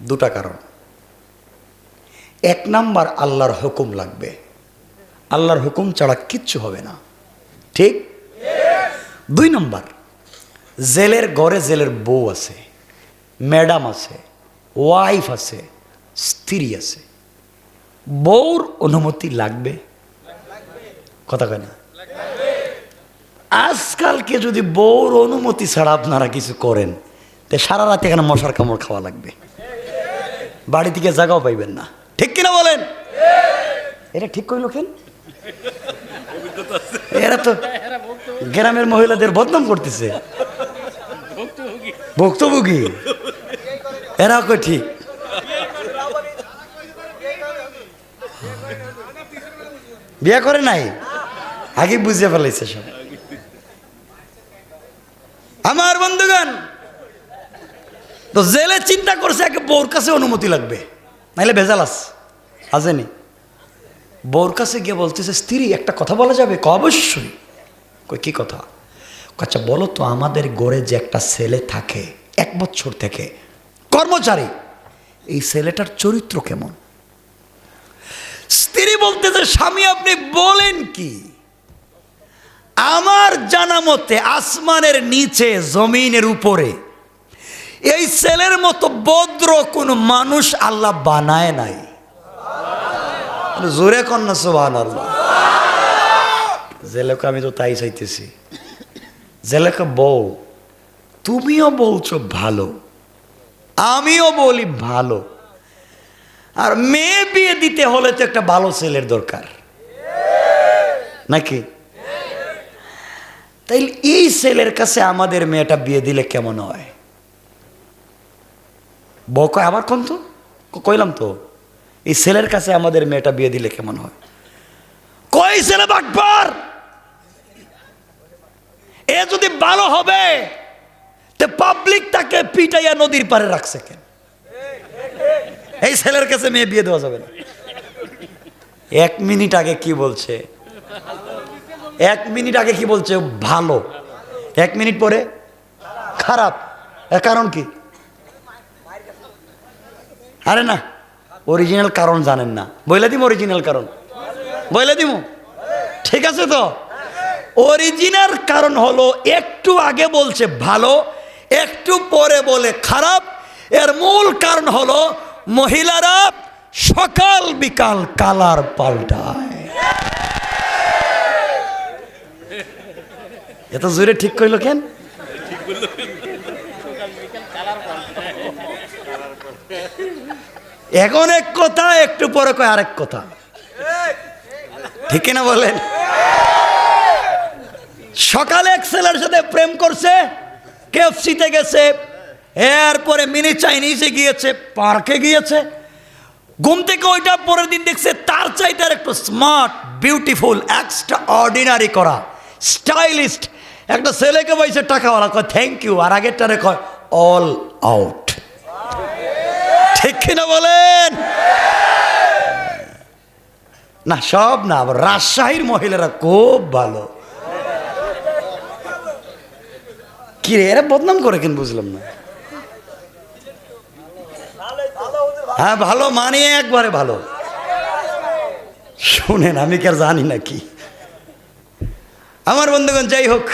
2টা কারণ। 1 নাম্বার, আল্লাহর হুকুম লাগবে, আল্লাহর হুকুম ছাড়া কিচ্ছু হবে না, ঠিক? 2 নম্বর, জেলের ঘরে জেলের বউ আছে, ম্যাডাম আছে, ওয়াইফ আছে, স্ত্রী আছে, বউর অনুমতি লাগবে, কথা কয় না? আজকালকে যদি বউর অনুমতি ছাড়া আপনারা কিছু করেন, তে সারা রাত এখানে মশার কামড় খাওয়া লাগবে, বাড়ি থেকে জায়গাও পাইবেন না, ঠিক কিনা বলেন? এটা ঠিক কইল কেন? এরা তো গ্রামের মহিলাদের বদনাম করতেছে, ভুক্তভোগী এরা কই ঠিক। বিয়ে করে নাই, আগে বুঝিয়ে ফেলাইছে সব। আমার বন্ধুগণ, তো জেলে চিন্তা করছে আগে বউর কাছে অনুমতি লাগবে, নাইলে ভেজাল আসেনি। বউর কাছে গিয়ে বলতেছে, স্ত্রী একটা কথা বলা যাবে? অবশ্যই। কই কি কথা? আচ্ছা বলো তো, আমাদের গড়ে যে একটা ছেলে থাকে 1 বছর থেকে কর্মচারী, এই ছেলেটার চরিত্র কেমন? স্ত্রী বলতেছে, স্বামী আপনি বলেন কি? আমার জানা মতে আসমানের নিচে জমিনের উপরে এই ছেলের মতো ভদ্র কোন মানুষ আল্লাহ বানায় নাই। জোরে কন্যা সুবহানাল্লাহ। জেলেকে আমি তো তাই চাইতেছি। জেলেকে বউ, তুমিও বলছো ভালো, আমিও বলি ভালো, আর মেয়ে বিয়ে দিতে হলে তো একটা ভালো ছেলের দরকার, নাকি? তাই এই ছেলের কাছে আমাদের মেয়েটা বিয়ে দিলে কেমন হয়? বউ কয়, আবার কোন তো কইলাম তো, এই ছেলের কাছে আমাদের মেয়েটা বিয়ে দিলে কেমন হয়? কই ছেলে বাটপার, এ যদি ভালো হবে তে পাবলিক তাকে পিটাইয়া নদীর পারে রাখছে কেন? এই ছেলের কাছে মেয়ে বিয়ে দেওয়া যাবে না। 1 মিনিট আগে কি বলছে? 1 মিনিট আগে কি বলছে? ভালো। 1 মিনিট পরে খারাপ। এর কারণ কি? আরে না, অরিজিনাল কারণ জানেন না, বইলে দিম অরিজিনাল কারণ, বইলে দিম, ঠিক আছে তো? অরিজিনাল কারণ হলো, একটু আগে বলছে ভালো, একটু পরে বলে খারাপ। এর মূল কারণ হলো মহিলারা সকাল বিকাল কালার পাল্টায়। এত জোরে ঠিক কইল কেন? এখন এক কথা, একটু পরে কয় আরেক কথা, ঠিক না বলেন? সকালে এক ছেলের সাথে প্রেম করছে, কেএফসিতে গেছে, এরপরে মিনি চাইনিজে গিয়েছে, পার্কে গিয়েছে, ঘুম থেকে ওইটা পরের দিন দেখছে তার চাইতে আর একটু স্মার্ট, বিউটিফুল, এক্সট্রা অর্ডিনারি করা, স্টাইলিস্ট একটা ছেলেকে বলছে টাকাওয়ালা, কয় থ্যাংক ইউ, আর আগেরটারে কয় অল আউট, ঠিক কিনা বলেন? না সব না, আবার রাজশাহীর মহিলারা খুব ভালো। কি রে, এরা বদনাম করে কেন বুঝলাম না। হ্যাঁ ভালো মানে একবারে ভালো। শুনেন আমি কি আর জানি নাকি আমার বন্ধুগণ। যাই হোক,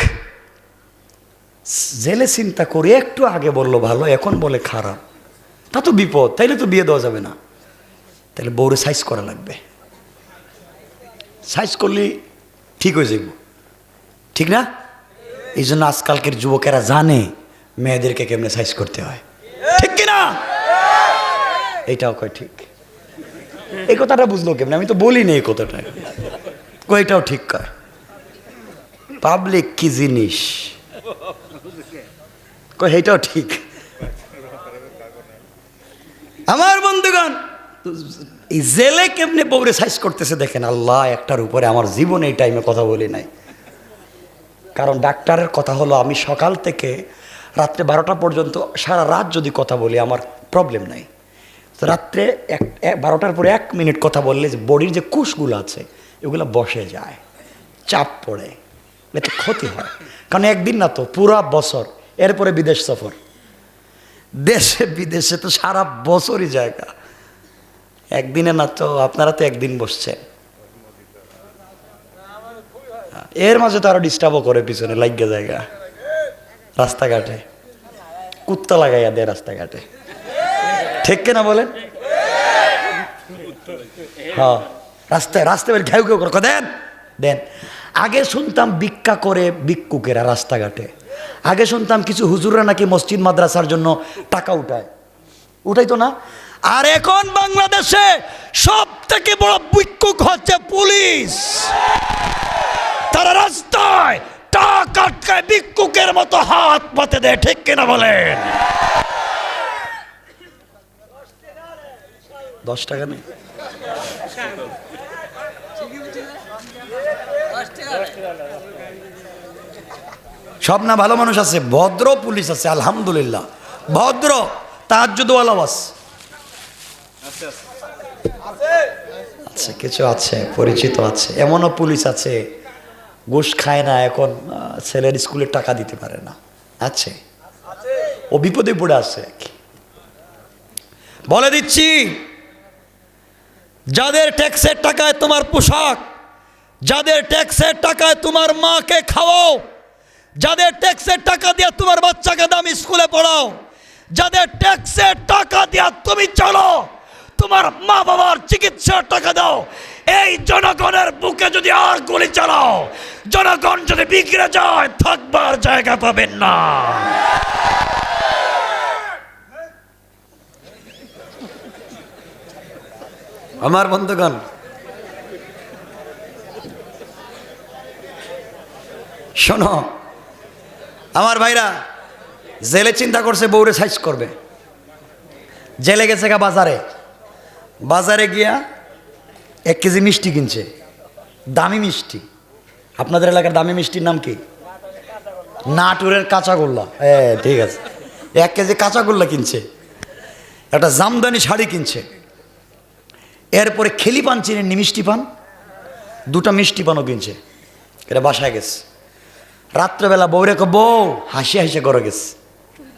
জেলে চিন্তা করে একটু আগে বললো ভালো, এখন বলে খারাপ, তা তো বিপদ। তাইলে তো বিয়ে দেওয়া যাবে না, তাহলে বউরে সাইজ করা লাগবে। সাইজ করলে ঠিক হয়ে যাবে, ঠিক না? এই জন্য আজকালকের যুবকেরা জানে মেয়েদেরকে কেমনে সাইজ করতে হয়, ঠিক কিনা? এইটাও কয় ঠিক। এই কথাটা বুঝলো কেমনে? আমি তো বলিনি এই কথাটা। এটাও ঠিক কয়। পাবলিক কি জিনিস কয়, এইটাও ঠিক। আমার বন্ধুগণ, এই জেলে কেমনে বউরে সাইজ করতেছে দেখেন। আল্লাহ একটার উপরে আমার জীবনে এই টাইমে কথা বলি নাই, কারণ ডাক্তারের কথা হলো আমি সকাল থেকে রাত্রে 12টা পর্যন্ত সারা রাত যদি কথা বলি আমার প্রবলেম নাই। তো রাত্রে 12টার পরে 1 মিনিট কথা বললে যে বডির যে কোষগুলো আছে এগুলো বসে যায়, চাপ পড়ে, এতে ক্ষতি হয়। কারণ একদিন না তো পুরা বছর, এরপরে বিদেশ সফর, দেশে বিদেশে তো সারা বছরই জায়গা, একদিনে না তো। আপনারা তো একদিন বসছেন, এর মাঝে তো আরো ডিস্টার্বও করে, পিছনে লাগিয়ে জায়গা, রাস্তাঘাটে কুত্তা লাগাইয়া দেয় রাস্তাঘাটে, ঠিক কিনা বলেন? হ্যাঁ, রাস্তায় রাস্তায় ঘেউ ঘেউ করে দেন দেন। আগে শুনতাম ভিক্ষা করে ভিক্ষুকেরা রাস্তাঘাটে, আগে শুনতাম কিছু হুজুররা নাকি মসজিদ মাদ্রাসার জন্য টাকা উঠাইতো না। আর এখন বাংলাদেশে সব থেকে বড় ভিক্ষুক হচ্ছে পুলিশ। তারা রাস্তায় টাকা আটকায় ভিক্ষুকের মতো হাত পাতে দেয়, ঠিক কিনা বলেন? 10 টাকা নেই, সব না ভালো মানুষ আছে, ভদ্র পুলিশ আছে আলহামদুলিল্লাহ, ভদ্র তাহাজ্জুদওয়ালাও আছে, আচ্ছা কিছু আছে পরিচিত আছে। এমনও পুলিশ আছে ঘুষ খায় না, এখন ছেলের স্কুলে টাকা দিতে পারে না, আছে, ও বিপদে পড়ে আছে। বলে দিচ্ছি, যাদের ট্যাক্সের টাকায় তোমার পোশাক, যাদের ট্যাক্সের টাকায় তোমার মাকে খাওয়াও, যাদের ট্যাক্সের টাকা দিয়ে তোমার বাচ্চাকে দামি স্কুলে পড়াও, যাদের ট্যাক্সের টাকা দিয়ে তুমি চলো, তোমার মা বাবার চিকিৎসার টাকা দাও, এই জনগণের বুকে যদি আর গুলি চালাও, জনগণ যদি বিগড়ে যায় থাকবার জায়গা পাবেন না। আমার বন্ধুগণ, শোনো আমার ভাইরা, জেলে চিন্তা করছে বউরে সাইজ করবে, জেলে গেছে গা বাজারে, বাজারে গিয়া 1 কেজি মিষ্টি কিনছে, দামি মিষ্টি। আপনাদের এলাকার দামি মিষ্টির নাম কি? নাটুরের কাঁচাগোল্লা। ঠিক আছে, 1 কেজি কাঁচাগোল্লা কিনছে, একটা জামদানি শাড়ি কিনছে, এরপরে খেলি পান চিনেন নি, মিষ্টি পান, 2টা মিষ্টি পানও কিনছে, এটা বাসায় গেছে। রাত্রেবেলা বউ রেখো, বউ হাসি হাসি করে গেছে,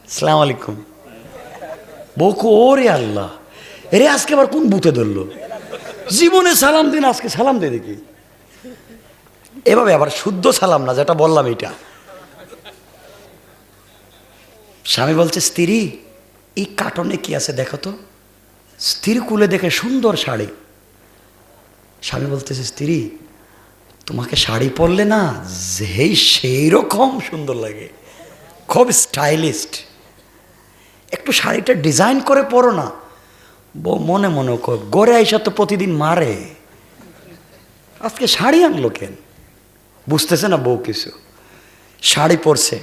আসসালামু আলাইকুম। বউ কো, ওরে আল্লাহ, এরে আজকে আবার কোন বুথে ধরলো, জীবনে সালাম দিন, আজকে সালাম দিয়ে দেখি। এভাবে আবার শুদ্ধ সালাম না, যেটা বললাম এটা। স্বামী বলছে, স্ত্রী এই কার্টনে কি আছে দেখো তো। স্ত্রী কুলে দেখে সুন্দর শাড়ি। স্বামী বলতেছে, স্ত্রী তোমাকে শাড়ি পরলে না যেই সেই রকম সুন্দর লাগে, খুব স্টাইলিস্ট, একটু শাড়িটা ডিজাইন করে পরো না। বউ মনে মনে গড়ে আইসা তো প্রতিদিন মারে, আজকে শাড়ি আনলো কেন, বুঝতেছে না বউ কিছু। শাড়ি পরছে,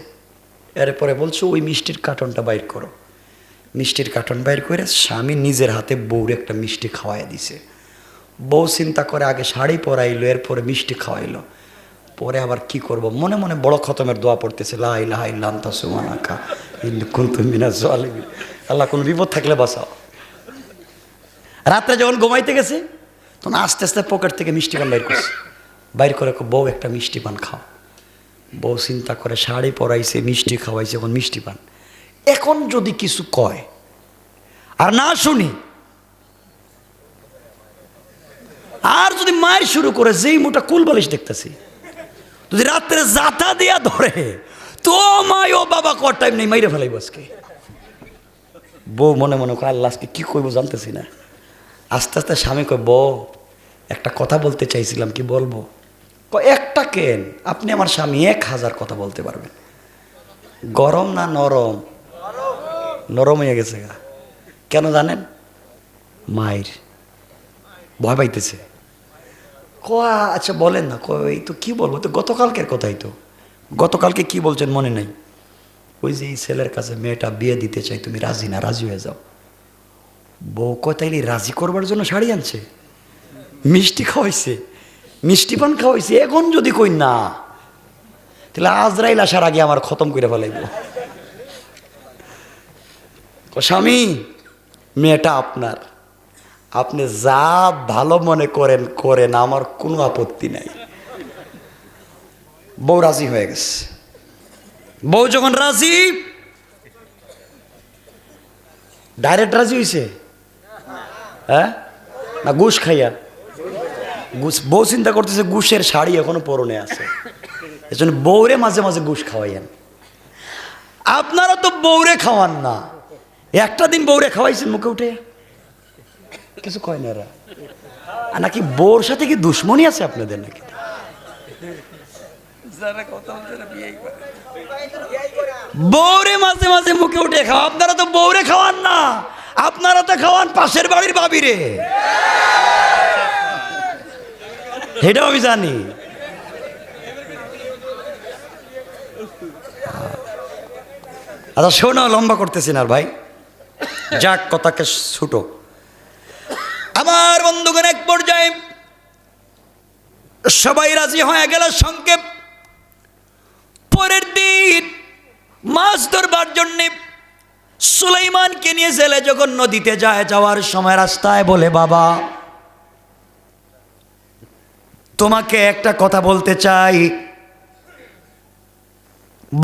এরপরে বলছো ওই মিষ্টির কার্টনটা বাইর করো। মিষ্টির কার্টন বাইর করে স্বামী নিজের হাতে বউর একটা মিষ্টি খাওয়াই দিছে। বউ চিন্তা করে আগে শাড়ি পরাইলো, এরপরে মিষ্টি খাওয়াইলো, পরে আবার কি করব, মনে মনে বড় খতমের দোয়া পড়তেছে, লা ইলাহা ইল্লা আনতা সুবহানাকা ইন্নী কুনতু মিনাজ জালিমিন। আল্লাহ কোন বিপদ থাকলে বাঁচাও। রাত্রে যখন ঘুমাইতে গেছে তখন আস্তে আস্তে পকেট থেকে মিষ্টি পান বাইর করছে, বাইর করে বউ একটা মিষ্টি পান খাও। বউ চিন্তা করে শাড়ি পরাইছে, মিষ্টি খাওয়াইছে, এখন মিষ্টি পান। এখন যদি কিছু কয় আর না শুনি যদি মায়ের শুরু করে যেই মোটা কুল বালিশ দেখতেছি, যদি রাত্রে জাতা দিয়া ধরে তো মাই ও বাবা কর টাইম নেই, মাইরে ফেলাইব আজকে। বউ মনে মনে কয় আল্লাহ আজকে কী করবো জানতেছি না। আস্তে আস্তে স্বামী কয় বউ একটা কথা বলতে চাইছিলাম, কি বলবো? একটা কেন, আপনি আমার স্বামী 1000 কথা বলতে পারবেন। গরম না নরম? নরম হয়ে গেছে। কেন জানেন? মায়ের ভয় পাইতেছে। কয়া আচ্ছা বলেন না। এই তো কি বলবো, তো গতকালকের কথাই তো। গতকালকে কি বলছেন মনে নাই? ওই যে এই ছেলের কাছে মেয়েটা বিয়ে দিতে চাই, তুমি রাজি না? রাজি হয়ে যাও। বউ কয় তাইলে রাজি করবার জন্য শাড়ি আনছে, মিষ্টি খাওয়াইছে, মিষ্টি পান খাওয়াইছে, এখন যদি কই না তাহলে আজরাইল আসার আগে আমার খতম করে ফেলাইব। স্বামী মেয়েটা আপনার, আপনি যা ভালো মনে করেন করেন, আমার কোনো আপত্তি নাই। বউ রাজি হয়ে গেছে। বউ যখন রাজি, ডাইরেক্ট রাজি হয়েছে হ্যাঁ না ঘুষ খাইয়া? ঘুষ। বউ চিন্তা করতেছে ঘুষের শাড়ি এখনো পরনে আছে, এজন্য বউরে মাঝে মাঝে ঘুষ খাওয়াইয়েন। আপনারা তো বউরে খাওয়ান না, একটা দিন বউরে খাওয়াইছেন মুখে উঠে? কিছু কয় না এরা। নাকি বউর সাথে কি দুশ্মনী আছে আপনাদের নাকি? বউরে মাঝে মাঝে মুখে উঠে খাওয়া, আপনারা তো বউরে খাওয়ান না, আপনারা তো খাওয়ান পাশের বাড়ির ভাবিরে। এটাও আমি জানি। আচ্ছা শোনো, লম্বা করতেছি না ভাই, যাক কথাকে ছুটো। আমার বন্ধুগণ এক পর্যায়ে সবাই রাজি হয়ে গেল। সংক্ষেপ, পরের দিন মাছ ধরবার জন্য সুলাইমানকে নিয়ে জেলে যখন নদীতে যায়, যাওয়ার সময় রাস্তায় বলে বাবা তোমাকে একটা কথা বলতে চাই,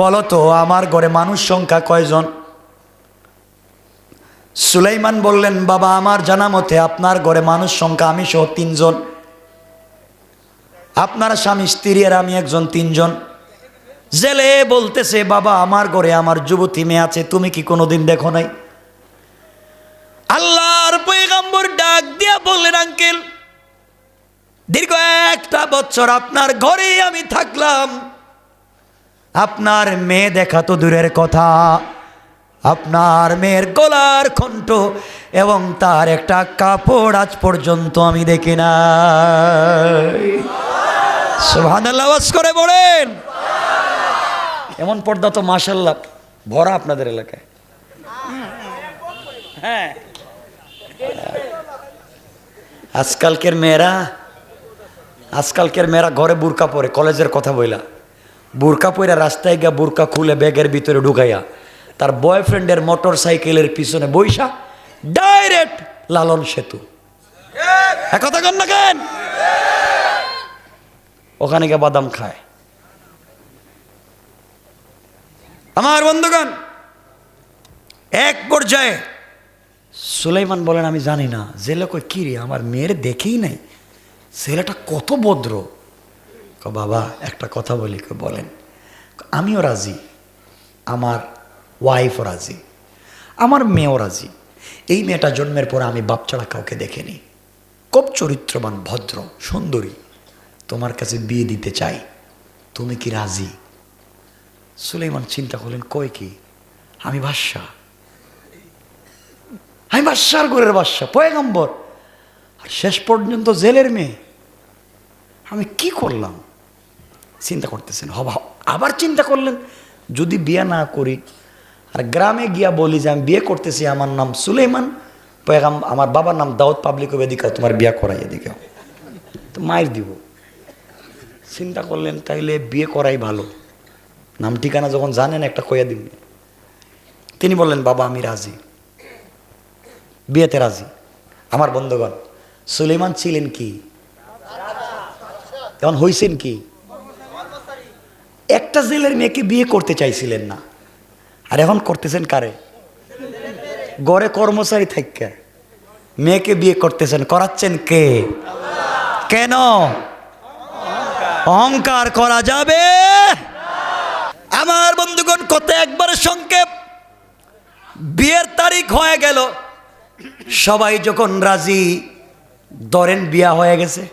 বলো তো আমার ঘরে মানুষ সংখ্যা কয়জন? সুলাইমান বললেন বাবা আমার জানা মতে আপনার ঘরে মানুষ সংখ্যা আমি সহ 3 জন, আপনার স্বামী স্ত্রী আর আমি একজন, 3 জন। জেলে বলতেছে বাবা আমার ঘরে আমার যুবতী মেয়ে আছে, তুমি কি কোনোদিন দেখো নাই? আল্লাহর পয়গম্বর ডাক দিয়া বললেন আঙ্কেল দীর্ঘ 1টা বছর আপনার ঘরেই আমি থাকলাম, আপনার মেয়ে দেখা তো দূরের কথা, আপনার মেয়ের গলার কণ্ঠ এবং তার একটা কাপড় আজ পর্যন্ত আমি দেখি নাই। সুবহানাল্লাহ আওয়াজ করে বলেন। এমন পর্দা তো মাশাআল্লাহ ভরা আপনাদের এলাকায়। হ্যাঁ, আজকালকের মেয়েরা ঘরে বুরকা পরে, কলেজের কথা বইলা বুরকা পরে রাস্তায় গিয়া বুরকা খুলে ব্যাগের ভিতরে ঢুকাইয়া তার বয়ফ্রেন্ডের মোটর সাইকেলের পিছনে বইসা ডাইরেক্ট লালন সেতু, কথা কন না কেন? ওখানে গিয়ে বাদাম খায়। আমার বন্ধুগণ এক পর্যায়ে সুলাইমান বলেন আমি জানি না। জেলে কই কি রে, আমার মেয়ের দেখেই নাই, ছেলেটা কত ভদ্র। বাবা একটা কথা বলি। বলেন। আমিও রাজি, আমার ওয়াইফও রাজি, আমার মেয়েও রাজি। এই মেয়েটা জন্মের পর আমি বাপ ছাড়া কাউকে দেখিনি, খুব চরিত্রবান, ভদ্র, সুন্দরী, তোমার কাছে বিয়ে দিতে চাই, তুমি কি রাজি? সুলাইমান চিন্তা করলেন কই কি, আমি বাদশা, আমি বাদশার ঘরের বাদশা, পয়গম্বর, আর শেষ পর্যন্ত জেলের মেয়ে, আমি কি করলাম? চিন্তা করতেছেন। আবার চিন্তা করলেন যদি বিয়ে না করি আর গ্রামে গিয়া বলি যে আমি বিয়ে করতেছি, আমার নাম সুলাইমান, আমার বাবার নাম দাউদ, পাবলিক এদিকে তোমার বিয়ে করাই, এদিকে তো মায়ের দিব। চিন্তা করলেন তাইলে বিয়ে করাই ভালো, নাম ঠিকানা যখন জানেন একটা কইয়া দিন। তিনি বললেন বাবা আমি রাজি, বিয়েতে রাজি। আমার বন্ধুগণ সুলাইমান ছিলেন কি, এখন হইছেন কি? একটা জেলের মেয়েকে বিয়ে করতে চাইছিলেন না, আর এখন করতেছেন কারে? ঘরে কর্মচারী থাইকা মেয়েকে বিয়ে করতেছেন, করাচ্ছেন কে? কেন? অহংকার করা যাবে। আমার বন্ধুগণ, কত একবার সংক্ষেপ, বিয়ের তারিখ হয়ে গেল, সবাই যখন রাজি, ধরেন বিয়া হয়ে গেছে।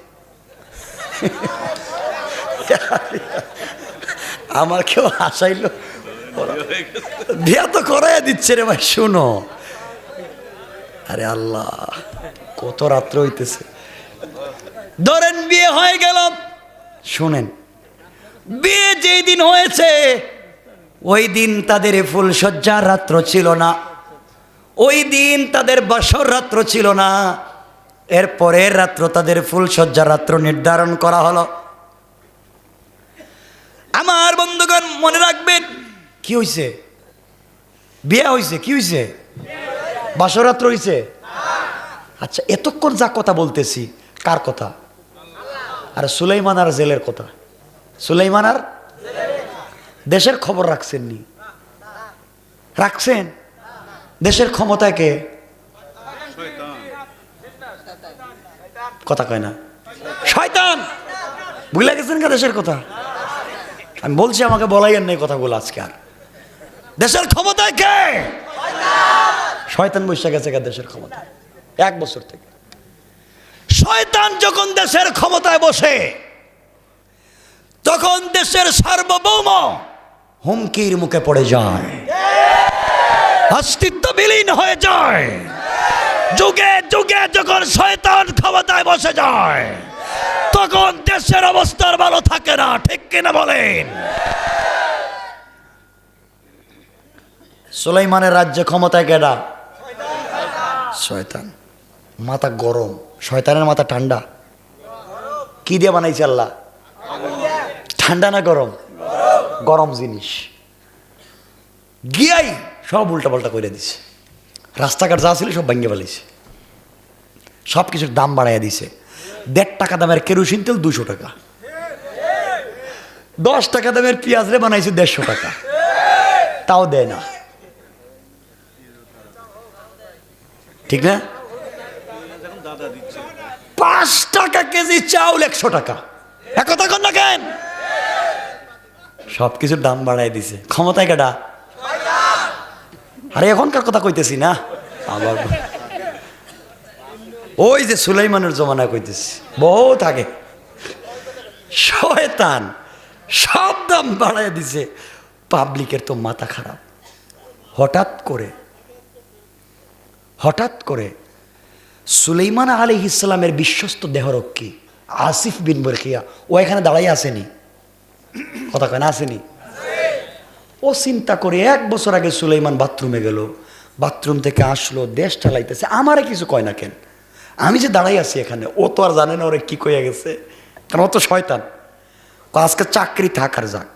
আমার কেউ হাসাইল, বিয়া তো করাই দিচ্ছে রে ভাই, শুনো। আরে আল্লাহ, কত রাত্র হইতেছে, ধরেন বিয়ে হয়ে গেল। শুনেন, বিয়ে যেই দিন হয়েছে ওই দিন তাদের ফুলসজ্জার রাত্র ছিল না, ওই দিন তাদের বাসর রাত্র ছিল না, এর পরের রাত্র তাদের ফুলসজ্জার রাত্র নির্ধারণ করা হলো। আমার বন্ধুগণ মনে রাখবেন, কি হইছে? বিয়ে হইছে। কি হইছে? বাসর রাত্র হইছে। আচ্ছা, এতক্ষণ যা কথা বলতেছি কার কথা? আর সুলাইমান আর জেলের কথা। সুলাইমান আর দেশের খবর রাখছেন নি? রাখছেন? দেশের ক্ষমতায় কে? কথা কয় না, শয়তান। ভুলে গেছেন কে দেশের কথা? আমি বলছি, আমাকে বলাইয়ের নেই কথাগুলো আজকে। আর দেশের ক্ষমতায় কে? শয়তান বসে গেছে কে দেশের ক্ষমতায় 1 বছর থেকে। শয়তান যখন দেশের ক্ষমতায় বসে, তখন দেশের সার্বভৌম হুমকির মুখে পড়ে যায়, অস্তিত্ব বিলীন হয়ে যায়। যুগে যুগে যখন শয়তান ক্ষমতায় বসে যায়, তখন দেশের অবস্থার ভালো থাকে না। ঠিক কিনা বলেন? সুলাইমানের রাজ্যে ক্ষমতায় কেডা? শয়তান। মাথা গরম, শয়তানের মাথা ঠান্ডা। কি দিয়ে বানাইছে আল্লাহ? ঠান্ডা না গরম? গরম জিনিস। গিয়াই সব উল্টা পাল্টা করে দিছে। রাস্তাঘাট যা ছিল সব ভাঙ্গে ফেলেছে, সব কিছুর দাম বাড়াইয়া দিছে। 1.5 টাকা দামের কেরোসিন তেল 200 টাকা, 10 টাকা দামের পেঁয়াজ রে বানাইছে 150 টাকা, তাও দেয় না। ঠিক না? 5 টাকা কেজি চাউল 100 টাকা। একথা কন না কেন? সব কিছুর দাম বাড়াই দিছে। ক্ষমতায় কেডা? আরে এখনকার কথা কইতেছি না, আবার ওই যে সুলাইমানের জমানায় কইতেছি, বহুত আগে। শয়তান সব দাম বাড়াই দিছে। পাবলিকের তো মাথা খারাপ। হঠাৎ করে সুলাইমান আলাইহিস সালামের বিশ্বস্ত দেহরক্ষী আসিফ বিন বরখিয়া ও এখানে দাঁড়াই আসেনি। কথা কয় না, আসেনি? ও চিন্তা করে 1 বছর আগে সুলাইমান বাথরুমে গেল, বাথরুম থেকে আসলো, দেশ চালাইতেছে, আমারে কিছু কয় না কেন? আমি যে দাঁড়াই আছি এখানে, ও তো আর জানে না ওরে কি কইয়া গেছে, কারণ ও তো শয়তান। আজকে চাকরি থাকার যাক,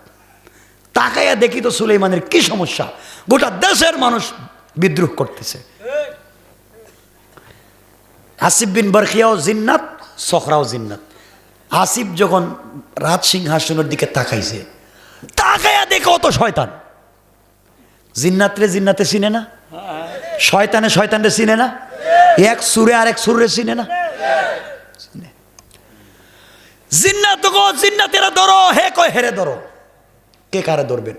তাকাইয়া দেখি তো সুলাইমানের কি সমস্যা, গোটা দেশের মানুষ বিদ্রোহ করতেছে। আসিফ বিন বরখিয়াও জিন্নাত, সখরাও জিন্নাত। আসিফ যখন রাজ সিংহাসনের দিকে তাকাইছে, তাকাইয়া দেখে অত শয়তান। জিন্নাতরে জিন্নাতে চিনে না, শয়তানে শয়তানরে চিনে না, এক সুরে আরেক সুরে চিনে না। জিন্নাত গো জিন্নাতেরা ধরো, হে কয় হেরে ধরো। কে কারে ধরবেন?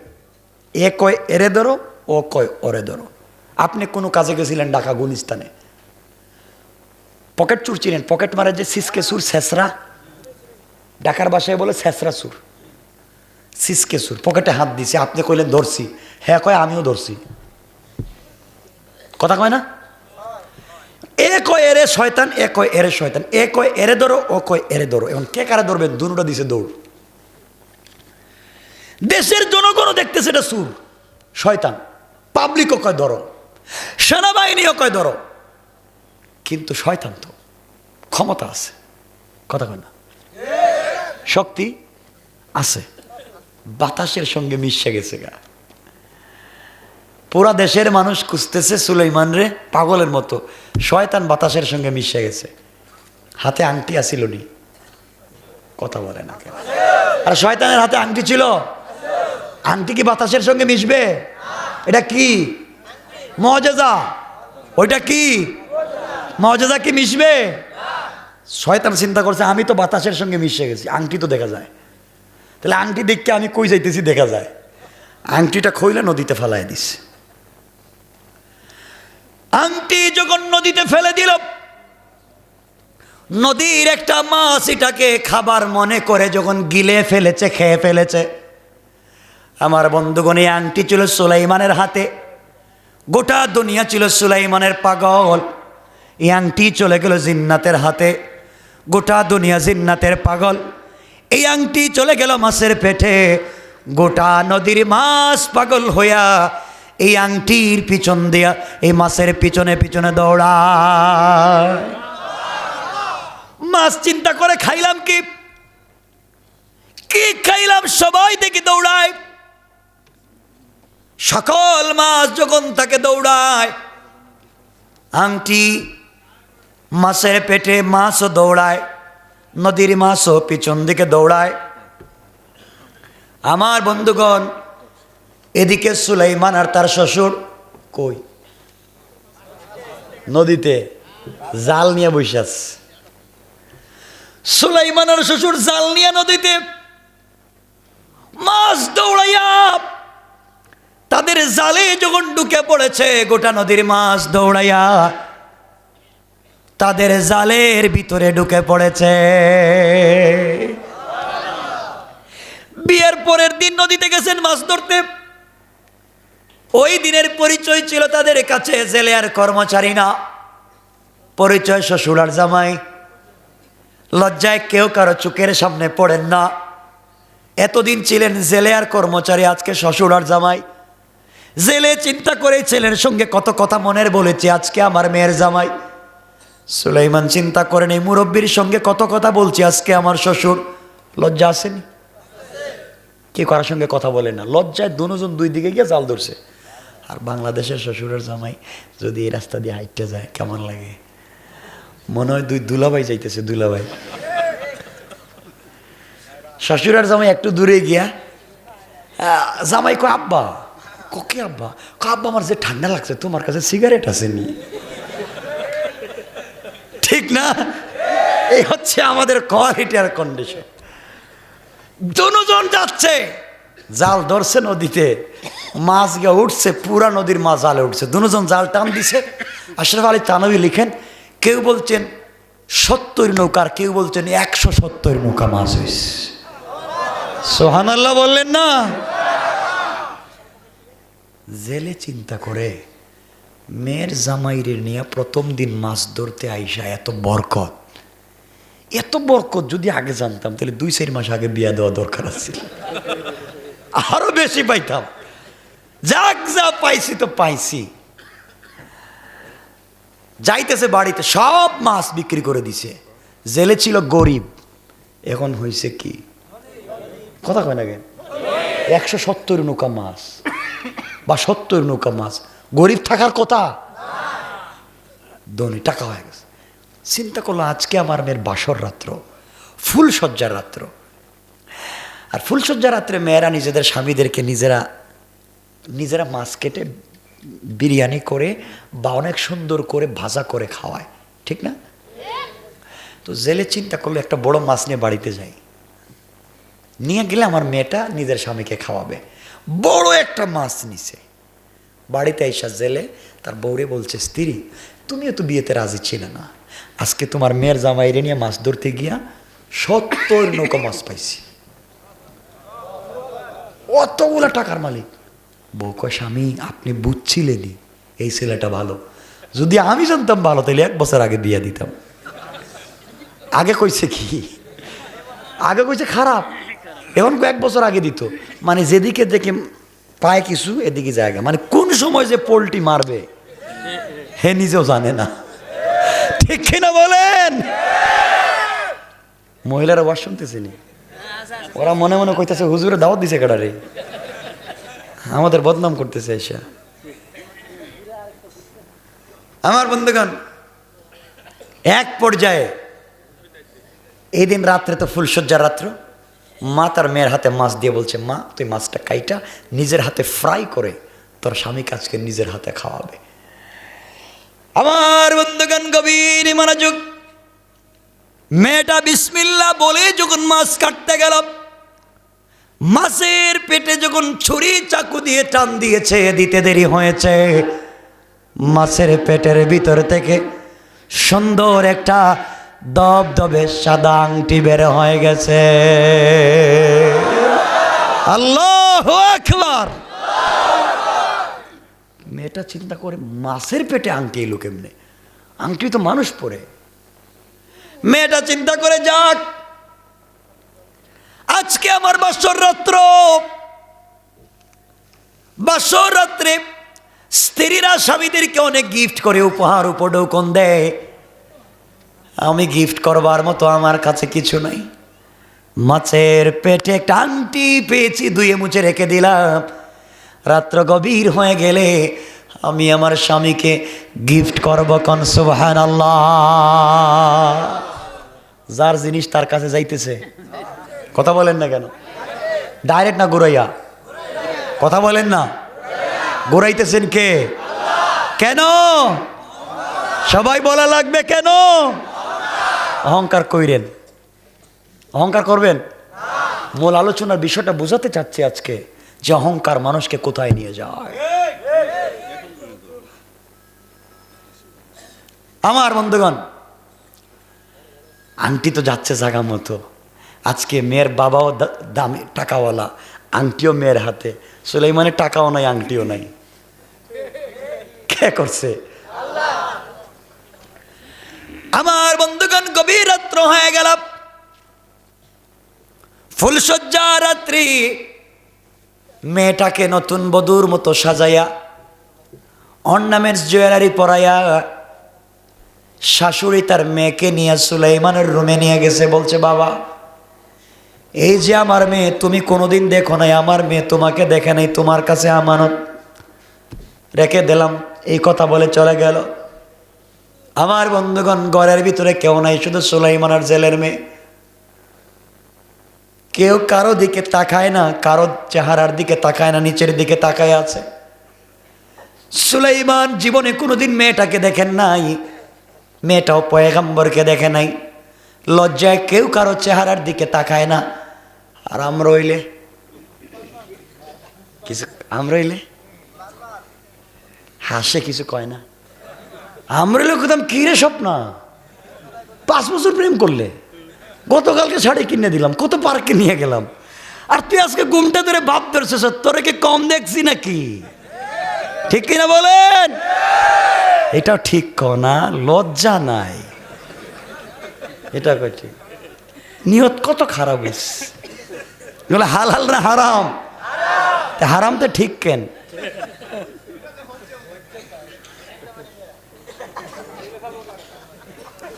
এ কয় এরে ধরো, ও কয় ওরে ধরো। আপনি কোনো কাজে গেছিলেন ঢাকা গুলিস্তানে, পকেট চুর চিনেন? পকেট মারে যে সিসকে সুর, ছেসরা, ঢাকার ভাষায় বলে ছেসরা সুর, সিসকে সুর। পকেটে হাত দিছে, আপনি কইলেন ধরছি, হ্যাঁ কয় আমিও ধরছি। কথা কয় না? এ কয় এরে শয়তান, এ কয় এরে শয়তান, এ কয় এরে ধরো, ও কয় এরে ধরো। এখন কে কারে ধরবেন? দুটোটা দিছে দৌড়। দেশের জনগণও দেখতেছে এটা সুর, শয়তান। পাবলিকও কয় ধরো, সেনাবাহিনীও কয় ধরো, কিন্তু শয়তান তো ক্ষমতা আছে। কথা কয় না? শক্তি আছে, বাতাসের সঙ্গে মিশে গেছে গা। পুরা দেশের মানুষ খুঁজতেছে সুলাইমান রে পাগলের মতো। শয়তান বাতাসের সঙ্গে মিশে গেছে। হাতে আংটি আসিল নি? কথা বলে না কেন? আর শয়তানের হাতে আংটি ছিল, আংটি কি বাতাসের সঙ্গে মিশবে? এটা কি মুআজিজা? ওইটা কি মুআজিজা? কি মিশবে? শয়তান চিন্তা করছে আমি তো বাতাসের সঙ্গে মিশে গেছি, আংটি তো দেখা যায়, তাহলে আংটি দেখতে আমি কই যাইতেছি দেখা যায়। আংটিটা খইলে নদীতে ফেলায় দিছে। আংটি যখন নদীতে ফেলে দিল, নদীর একটা মাছ এটাকে খাবার মনে করে যখন গিলে ফেলেছে, খেয়ে ফেলেছে। আমার বন্ধুগণ, এই আংটি ছিল সুলাইমানের হাতে, গোটা দুনিয়া ছিল সুলাইমানের পাগল। এই আংটি চলে গেল জিন্নাতের হাতে, গোটা দুনিয়া জিন্নাতের পাগল। এই আংটি চলে গেল মাছের পেটে, গোটা নদীর মাছ পাগল হইয়া এই আংটির পিছন দিয়া এই মাছের পিছনে পিছনে দৌড়ায়। মাছ চিন্তা করে খাইলাম কি খাইলাম, সবাই দেখি দৌড়ায়। সকল মাছ যখন তাকে দৌড়ায়, আংটি মাছের পেটে, মাছও দৌড়ায়, নদীর মাছও পিছন দিকে দৌড়ায়। আমার বন্ধুগণ, এদিকে সুলাইমান আর তার শ্বশুর কই? নদীতে জাল নিয়ে বসে আছে। সুলাইমান আর শ্বশুর জাল নিয়ে নদীতে, মাছ দৌড়াইয়া তাদের জালে যখন ঢুকে পড়েছে, গোটা নদীর মাছ দৌড়াইয়া তাদের জালের ভিতরে ঢুকে পড়েছে। বিয়ের পরের দিন নদীতে গেছেন মাছ ধরতে। ওই দিনের পরিচয় ছিল তাদের কাছে জেলে আর কর্মচারী না, পরিচয় শ্বশুর আর জামাই। লজ্জায় কেউ কারো চোখের সামনে পড়েন না। এতদিন ছিলেন জেলে আর কর্মচারী, আজকে শ্বশুর আর জামাই। জেলে চিন্তা করে ছেলের সঙ্গে কত কথা মনের বলেছি, আজকে আমার মেয়ের জামাই। সুলাইমান চিন্তা করেন এই মুরব্বীর সঙ্গে কত কথা বলছি, আজকে আমার শ্বশুর। লজ্জা আসেনি? কে কারোর সঙ্গে কথা বলে না, লজ্জায় দুজন দুই দিকে গিয়ে জাল ধরছে। আর বাংলাদেশের শ্বশুরের জামাই যদি এই রাস্তা দিয়ে হাঁটতে যায় কেমন লাগে? মনে হয় দুই দুলাভাই যাইতেছে, দুলাভাই। শ্বশুরের জামাই একটু দূরে গিয়া জামাই কো আব্বা, কে আব্বা? আব্বা আমার যে ঠান্ডা লাগছে, তোমার কাছে সিগারেট আছে নি? ঠিক না? এই হচ্ছে আমাদের কোয়ালিটি আর কন্ডিশন। দুজন যাচ্ছে, জাল ধরছে নদীতে, মাছ গিয়ে উঠছে, পুরা নদীর মাছ জালে উঠছে। দুজন জাল টান দিছে। আশরাফ আলী থানভী লিখেন, কেউ বলছেন 70 নৌকার, কেউ বলছেন 170 নৌকা মাছ হয়েছে। সুবহানাল্লাহ বললেন না? জেলে চিন্তা করে মেয়ের জামাইরে নিয়ে প্রথম দিন মাছ ধরতে আইসা এত বরকত, এত বরকত যদি আগে জানতাম তাহলে 2-4 মাস আগে বিয়া দেওয়া দরকার আছে, আরো বেশি পাইতাম। যাক, যা পাইছি তো পাইছি। যাইতেছে বাড়িতে, সব মাছ বিক্রি করে দিছে। জেলে ছিল গরিব, এখন হয়েছে কি? কথা কয় না কেন? 170 নৌকা মাছ বা 70 নৌকা মাছ, গরিব থাকার কথা, ধনী টাকা হয়ে গেছে। চিন্তা করলো আজকে আমার মেয়ের বাসর রাত্র, ফুলসজ্জার রাত্র। আর ফুলসজ্জার রাত্রে মেয়েরা নিজেদের স্বামীদেরকে নিজেরা মাছ কেটে বিরিয়ানি করে বা অনেক সুন্দর করে ভাজা করে খাওয়ায়, ঠিক না? তো জেলে চিন্তা করলো একটা বড় মাছ নিয়ে বাড়িতে যাই, নিয়ে গেলে আমার মেয়েটা নিজের স্বামীকে খাওয়াবে। বড় একটা মাছ নিছে। বাড়িতে আইসা জেলে তার বউরে বলছে, স্ত্রী তুমিও তো বিয়েতে রাজি ছিলে না, আজকে তোমার মেয়ের জামাইরে নিয়ে মাছ ধরতে গিয়া 70 নৌকা মাছ পাইছি। অতগুলা টাকার মালিক। বউ কয়, স্বামী আপনি বুঝছিলেনই এই ছেলেটা ভালো, যদি আমি জানতাম ভালো তাহলে 1 বছর আগে বিয়ে দিতাম। আগে কইছে কি? আগে কইছে খারাপ, এখন 1 বছর আগে দিত। মানে যেদিকে দেখে পায় কিছু এদিকে জায়গা, মানে কোন সময় যে পোল্টি মারবে হে নিজেও জানে না, ঠিক কিনা বলেন? মহিলারা ওয়াজ শুনতেছেনি, ওরা মনে মনে কইতেছে হুজুরে দাওয়াত দিছে কাটারে, আমাদের বদনাম করতেছে এসা। আমার বন্ধুগণ, এক পর্যায়ে এই দিন রাত্রে তো ফুলসজ্জার রাত্র, মা তার মেয়ের হাতে মাছ দিয়ে বলছে, মা তুই মাছটা কাইটা নিজের হাতে ফ্রাই করে তোর স্বামীকে আজকে নিজের হাতে খাওয়াবে। আমার বন্ধুগণ গভীর মনোযোগ, মেয়েটা বিসমিল্লাহ বলে যখন মাছ কাটতে গেল, মাছের পেটে যখন ছুরি চাকু দিয়ে টান দিয়েছে, দিতে দেরি হয়েছে, মাছের পেটের ভিতর থেকে সুন্দর একটা দবদবে সাদা আংটি বের হয়ে গেছে। আল্লাহু আকবার। মেয়েটা চিন্তা করে মাছের পেটে আংটি এলো কেমনে, আংটি তো মানুষ পরে। মেয়েটা চিন্তা করে যাক আজকে আমার বাসর রাত্রে স্ত্রীরা স্বামীদেরকে অনেক গিফট করে, উপহার উপঢৌকন দেয়, আমি গিফট করবার মতো আমার কাছে কিছু নাই। মাছের পেটে একটা আংটি পেয়েছি, ধুয়ে মুছে রেখে দিলাম, রাত্র গভীর হয়ে গেলে আমি আমার স্বামীকে গিফট করব। কোন সুবহানাল্লাহ। যার জিনিস তার কাছে যাইতেছে, কথা বলেন না কেন? ডাইরেক্ট না ঘুরাইয়া? কথা বলেন না। ঘুরাইতেছেন কে? কেন? সবাই বলা লাগবে কেন? অহংকার কইরেন, অহংকার করবেন। মূল আলোচনার বিষয়টা বোঝাতে চাচ্ছি আজকে, যে অহংকার মানুষকে কোথায় নিয়ে যায়। আমার বন্ধুগণ, আংটি তো যাচ্ছে জাগা মতো। আজকে মেয়ের বাবাও দামি টাকাওয়ালা, আংটিও মেয়ের হাতে। সুলাইমানের টাকাও নাই, আংটিও নাই। কে করছে? আমার বন্ধুগণ, গভীর রাত্র হয়ে গেল, ফুলসজ্জা রাত্রি। মেয়েটাকে নতুন বধূর মতো সাজাইয়া, অর্নামেন্টস জুয়েলারি পরাইয়া শাশুড়ি তার মেয়েকে নিয়ে সুলাইমানের রুমে নিয়ে গেছে। বলছে, বাবা, এই যে আমার মেয়ে, তুমি কোনোদিন দেখো নাই, আমার মেয়ে তোমাকে দেখে নাই, তোমার কাছে আমানত রেখে দিলাম। এই কথা বলে চলে গেল। আমার বন্ধুগণ, ঘরের ভিতরে কেউ নাই, শুধু সুলাইমান আর জেলের মেয়ে। কেউ কারো দিকে তাকায় না, কারো চেহারার দিকে তাকায় না, নিচের দিকে তাকায় আছে। সুলাইমান জীবনে কোনোদিন মেয়েটাকে দেখেন নাই, মেয়েটাও পয়গম্বরকে দেখে নাই। লজ্জায় কেউ কারো চেহারার দিকে তাকায় না। আর আমরা হইলে হাসে, কিছু কয় না। আমরা হইলে কোথাও কি রে স্বপ্ন, 5 বছর প্রেম করলে, গতকালকে শাড়ি কিনে দিলাম, কত পার্কে নিয়ে গেলাম, আর তুই আজকে ঘুমটা ধরে ভাব ধরছিস, তোরে কি কম দেখছি নাকি? ঠিক কিনা বলেন? এটাও ঠিক না, লজ্জা নাই। এটা কই ঠিক? নিয়ত কত খারাপ হয়েছে। এগুলো হালাল না হারাম? হারাম তো ঠিক কেন?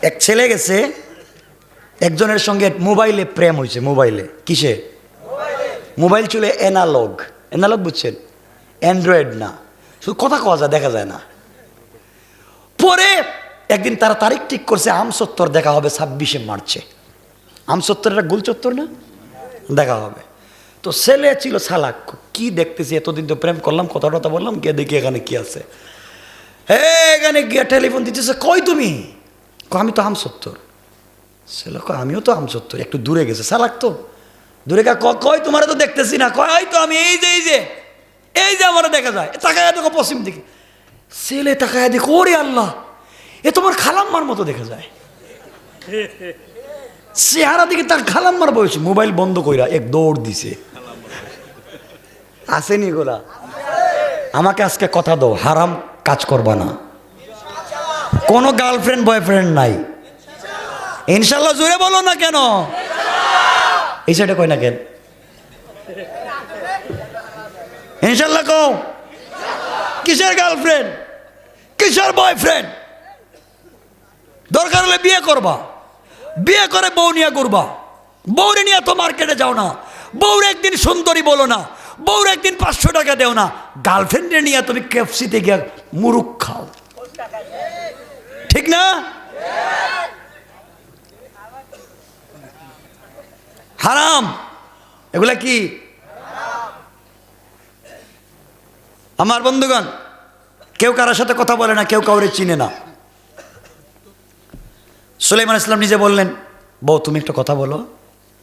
এক ছেলে গেছে, একজনের সঙ্গে মোবাইলে প্রেম হয়েছে। মোবাইলে কিসে? মোবাইল ছিল অ্যানালগ। অ্যানালগ বুঝছেন? অ্যান্ড্রয়েড না, শুধু কথা কওয়া যায়, দেখা যায় না। পরে একদিন তারা তারিখ ঠিক করছে, আমসত্তর দেখা হবে 26শে মার্চে। আমসত্তর একটা গোল চত্বর না, দেখা হবে। তো ছেলে ছিল সালাক, কি দেখতেছি, এতদিন তো প্রেম করলাম, কথা টথা বললাম, গিয়ে দেখি এখানে কি আছে। এখানে গিয়ে টেলিফোন দিতেছে, কই তুমি? আমি তো আমসত্তর। ছেলে কয়, আমিও তো আমসত্তর। একটু দূরে গেছে, সালাক তো দূরে গা, কই তোমার তো দেখতেছি না। কয়, তো আমি এই যে আমার দেখা যায়। তাকায় দেখো পশ্চিম দিকে। ছেলে তাকায় দেখো, ওরে আল্লাহ, এ তোমার খালাম্মার মতো দেখা যায়। চেহারা দিকে তার খালাম্মার বয়সী। মোবাইল বন্ধ কইরা এক দৌড় দিছে। আসেনি গোলা? আমাকে আজকে কথা দাও, হারাম কাজ করবা না। কোনো গার্লফ্রেন্ড বয়ফ্রেন্ড নাই ইনশাল্লাহ। জোরে বলো না কেন? এই সাইডে কই না কেন? ইনশাল্লাহ কও। কিসের গার্লফ্রেন্ড, কিসের বয়ফ্রেন্ড? দরকার হলে বিয়ে করবা, বিয়ে করে বউ নিয়ে ঘুরবা। বউরে নিয়ে তো মার্কেটে যাও না, বউর একদিন সুন্দরী বলো না, বউর একদিন 500 টাকা দেও না। গার্লফ্রেন্ডে নিয়ে তুমি কেএফসিতে গিয়ে মুরুখ খাও, ঠিক না? হারাম এগুলা। কি আমার বন্ধুগণ, কেউ কারোর সাথে কথা বলে না, কেউ কাউরে চিনে না। সুলাইমান ইসলাম নিজে বললেন, বউ তুমি একটা কথা বলো।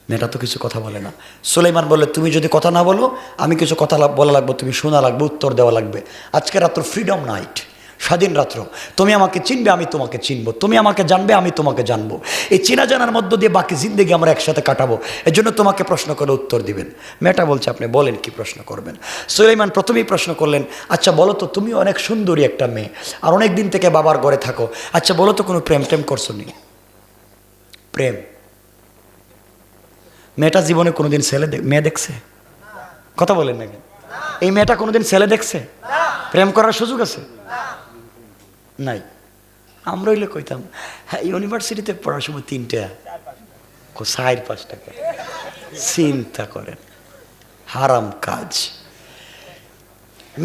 মেয়েটা তো কিছু কথা বলে না। সুলাইমান বললে, তুমি যদি কথা না বলো আমি কিছু কথা বলা লাগবে, তুমি শোনা লাগবে, উত্তর দেওয়া লাগবে। আজকে রাত্র ফ্রিডম নাইট, স্বাধীন রাত্র। তুমি আমাকে চিনবে, আমি তোমাকে চিনবো, তুমি আমাকে জানবে, আমি তোমাকে জানবো। এই চেনা জানার মধ্য দিয়ে বাকি জিন্দগি আমরা একসাথে কাটাবো। এর জন্য তোমাকে প্রশ্ন করে উত্তর দিবেন। মেয়েটা বলছে, আপনি বলেন কি প্রশ্ন করবেন। সুলাইমান প্রথমেই প্রশ্ন করলেন, আচ্ছা বলো তো, তুমি অনেক সুন্দরী একটা মেয়ে, আর অনেক দিন থেকে বাবার ঘরে থাকো, আচ্ছা বলো তো কোনো প্রেম টেম করছো নি? প্রেম? মেয়েটা জীবনে কোনোদিন মেয়ে দেখছে? কথা বলেন না কেন? এই মেয়েটা কোনোদিন ছেলে দেখছে? প্রেম করার সুযোগ আছে? নাই। আমরা হইলে কইতাম, হ্যাঁ ইউনিভার্সিটিতে পড়ার সময় 3টা 4-5 টাকা। চিন্তা করেন, হারাম কাজ।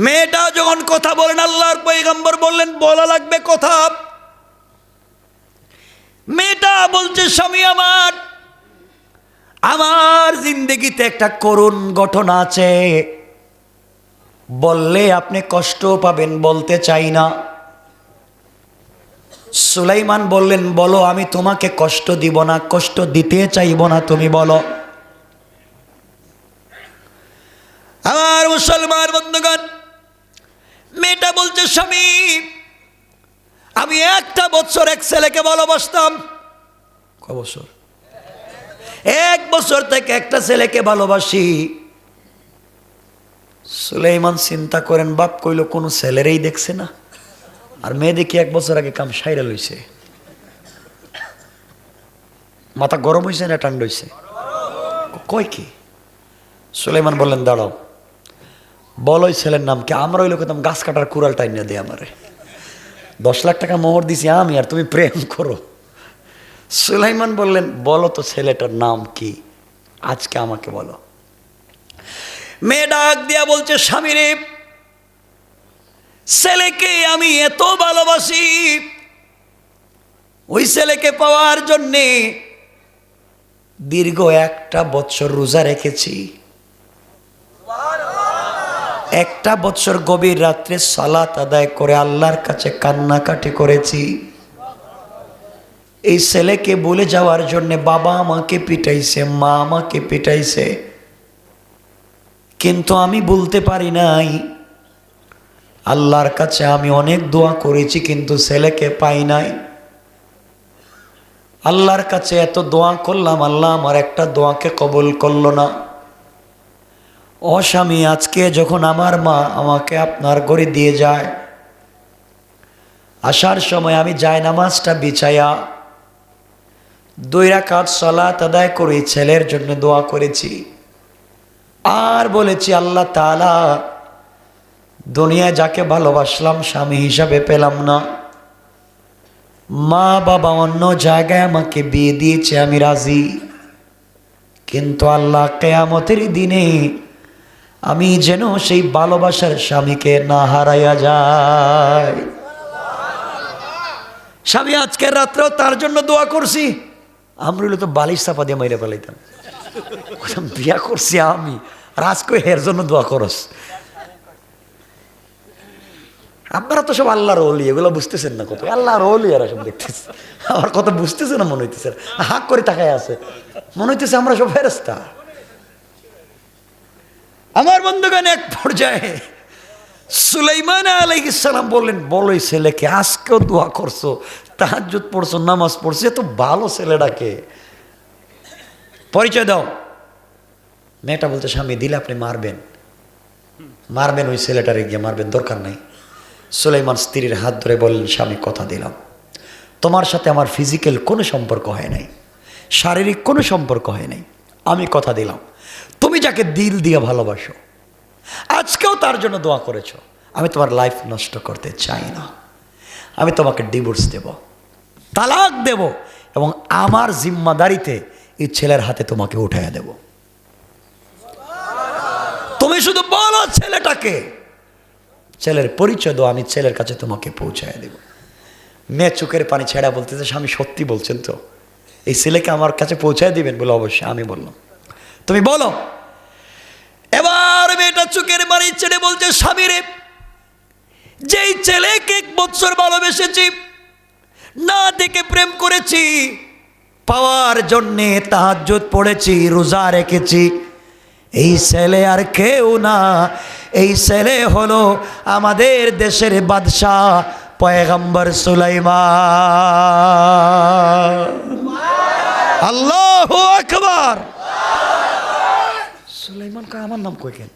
মেয়েটা যখন কথা বলেন, আল্লাহর পয়গম্বর বললেন বলা লাগবে কথা। মেয়েটা বলছে, স্বামী আমার জিন্দগিতে একটা করুণ ঘটনা আছে, বললে আপনি কষ্ট পাবেন, বলতে চাই না। সুলাইমান বললেন, বলো, আমি তোমাকে কষ্ট দিব না, কষ্ট দিতে চাইব না, তুমি বলো। আমার মুসলমান বন্ধুগণ, মেয়েটা বলছে, স্বামী আমি 1 বছর এক ছেলেকে ভালোবাসতাম। কয় বছর? 1 বছর থেকে একটা ছেলেকে ভালোবাসি। সুলাইমান চিন্তা করেন, বাপ কইল কোনো ছেলেরই দেখছে না, আর মেয়ে দেখি 1 বছর আগে কাম সাইরা লইছে। মাথা গরম হয়েছে না ঠান্ডা হয়েছে? কয় কি? সুলাইমান বললেন, দাঁড়াও, বলো ওই ছেলের নাম কি? আমরা ওই লোক গাছ কাটার কুড়াল টাইনা দিয়ে আমারে 10 লাখ টাকা মোহর দিছি আমি, আর তুমি প্রেম করো। সুলাইমান বললেন, বলো তো ছেলেটার নাম কি, আজকে আমাকে বলো। মেয়ে ডাক দিয়া বলছে, স্বামী রে, ছেলেকে আমি এত ভালোবাসি, ওই ছেলেকে পাওয়ার জন্যে দীর্ঘ 1 বছর রোজা রেখেছি, 1 বছর গভীর রাত্রে সালাত আদায় করে আল্লাহর কাছে কান্নাকাটি করেছি। এই ছেলেকে বলে যাওয়ার জন্য বাবা আমাকে পিটাইছে, মা আমাকে পিটাইছে, কিন্তু আমি বলতে পারি নাই। আল্লাহর কাছে আমি অনেক দোয়া করেছি, কিন্তু ছেলেকে পাই নাই। আল্লাহর কাছে এত দোয়া করলাম, আল্লাহ আমার একটা দোয়াকে কবুল করলো না। ও স্বামী, আজকে যখন আমার মা আমাকে আপনার ঘরে দিয়ে যায়, আসার সময় আমি জায়নামাজটা বিছায়া 2 রাকাত সালাত আদায় করে ছেলের জন্য দোয়া করেছি, আর বলেছি, আল্লাহ তাআলা, দুনিয়ায় যাকে ভালোবাসলাম স্বামী হিসাবে পেলাম না, মা বাবা অন্য জায়গায় আমাকে বিয়ে দিয়েছে, আমি রাজি, কিন্তু আল্লাহ কিয়ামতের দিনে আমি যেন সেই ভালোবাসার স্বামীকে না হারাইয়া যায়। স্বামী আজকের রাত্রেও তার জন্য দোয়া করছি। আমরা তো বালিশ চাপা দিয়ে মাইরে ফেলাইতাম, বিয়া করছি আমি, আর আজকে এর জন্য দোয়া করস। আপনারা তো সব আল্লাহর ওলি, এগুলো বুঝতেছেন না, কত আল্লাহর ওলি এরা সব দেখতেছে, আমার কথা বুঝতেছে না মনে হইতেছে, হাক করে তাকায় আছে, মনে হইতেছে আমরা সব ফেরেশতা। আমার বন্ধুগণ, এক পর্যায়ে সুলাইমান আলাইহিস সালাম বললেন, বলো এই ছেলেকে আজকেও দোয়া করছো, তাহাজ্জুদ পড়ছো, নামাজ পড়ছো, এত ভালো ছেলেটাকে পরিচয় দাও। মেয়েটা বলতে, স্বামী দিলে আপনি মারবেন ওই ছেলেটারে গিয়ে মারবেন, দরকার নাই। সুলাইমান স্ত্রীর হাত ধরে বললেন, স্বামী কথা দিলাম, তোমার সাথে আমার ফিজিক্যাল কোনো সম্পর্ক হয় নাই, শারীরিক কোনো সম্পর্ক হয় নাই, আমি কথা দিলাম, তুমি যাকে দিল দিয়ে ভালোবাসো, আজকেও তার জন্য দোয়া করেছো, আমি তোমার লাইফ নষ্ট করতে চাই না, আমি তোমাকে ডিভোর্স দেব, তালাক দেব, এবং আমার জিম্মাদারিতে এই ছেলের হাতে তোমাকে উঠাইয়া দেব। তুমি শুধু বলো ছেলেটাকে, ছেলের পরিচয় দাও, আমি ছেলের কাছে তোমাকে পৌঁছায় দেব। মেয়ে চোখের পানি ছেড়া বলতেছে, স্বামী সত্যি বলছেন তো, এই ছেলেকে আমার কাছে পৌঁছায় দিবেন? বলে অবশ্যই। আমি বললাম, তুমি বলো। এবার মেয়েটা চোখের পানি ছেড়ে বলছে, স্বামী রে, যেই ছেলেকে 1 বছর ভালোবেসেছি, না দেখে প্রেম করেছি, পাওয়ার জন্যে তাহাজ্জুদ পড়েছি, রোজা রেখেছি। এই ছেলে আর কেউ না, এই ছেলে হলো আমাদের দেশের বাদশাহ পয়গম্বর সুলাইমান। আল্লাহু আকবার। সুলাইমান কয় আমার নাম কই কেন?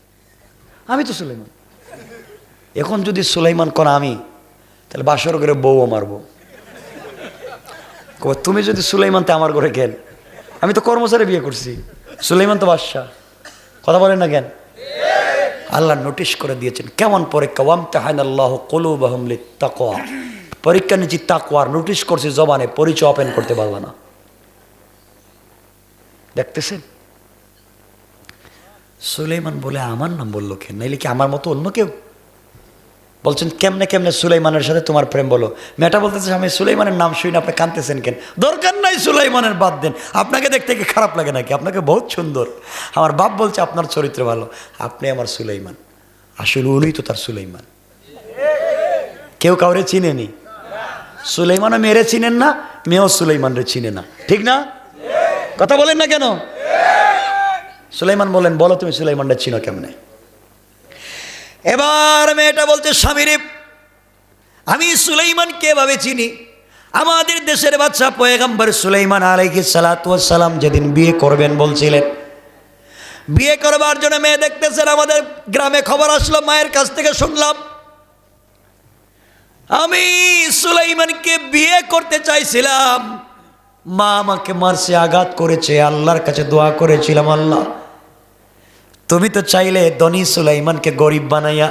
আমি তো সুলাইমান। এখন যদি সুলাইমান করা আমি, তাহলে বাসর করে বউ মারবো। তুমি যদি সুলাইমান তো আমার ঘরে কেন? আমি তো কর্মচারী বিয়ে করছি, সুলাইমান তো বাদশাহ। কথা বলেন না কেন? আল্লাহ নোটিশ করে দিয়েছেন কেমন পরীক্ষা। ওয়ামতাহানাল্লাহু কুলুবাহুম লিত্তাকওয়া, পরীক্ষা নিচ্ছি তাকওয়ার। নোটিশ করছি জবানে, পরিচয় ওপেন করতে পারবে না। দেখতেছেন? সুলাইমান বলে আমার নাম বললো কেন? নাইলে কি আমার মতো অন্য কেউ? বলছেন কেমনে কেমনে সুলাইমানের সাথে তোমার প্রেম বলো? মেয়েটা বলতেছে আমি সুলাইমানের নাম শুনি, আপনি কাঁদতেছেন কেন? দরকার নাই সুলাইমানের, বাদ দেন। আপনাকে দেখতে কি খারাপ লাগে নাকি? আপনাকে বহুত সুন্দর। আমার বাপ বলছে আপনার চরিত্র ভালো, আপনি আমার সুলাইমান। আসলে উনি তো তার সুলাইমান। কেউ কাউরে চিনেনি। সুলাইমানও মেরে চিনেন না, মেয়েও সুলাইমানরে চিনে না, ঠিক না? কথা বলেন না কেন? সুলাইমান বলেন বলো তুমি সুলাইমানটা চিনো কেমনে? এবার মেয়েটা বলছে স্বামীরে আমি সুলাইমানকে এভাবে চিনি। আমাদের দেশের বাদশা পয়গম্বর সুলাইমান আলাইহিস সালাতু ওয়াস সালাম যেদিন বিয়ে করবেন বলছিলেন, বিয়ে করবার জন্য মেয়ে দেখতেছেন। আমাদের গ্রামে খবর আসলো, মায়ের কাছ থেকে শুনলাম আমি সুলাইমানকে বিয়ে করতে চাইছিলাম, মা আমাকে মারছে, আঘাত করেছে। আল্লাহর কাছে দোয়া করেছিলাম, আল্লাহ তুমি তো চাইলে ধনী সুলাইমানকে গরিব বানাইয়া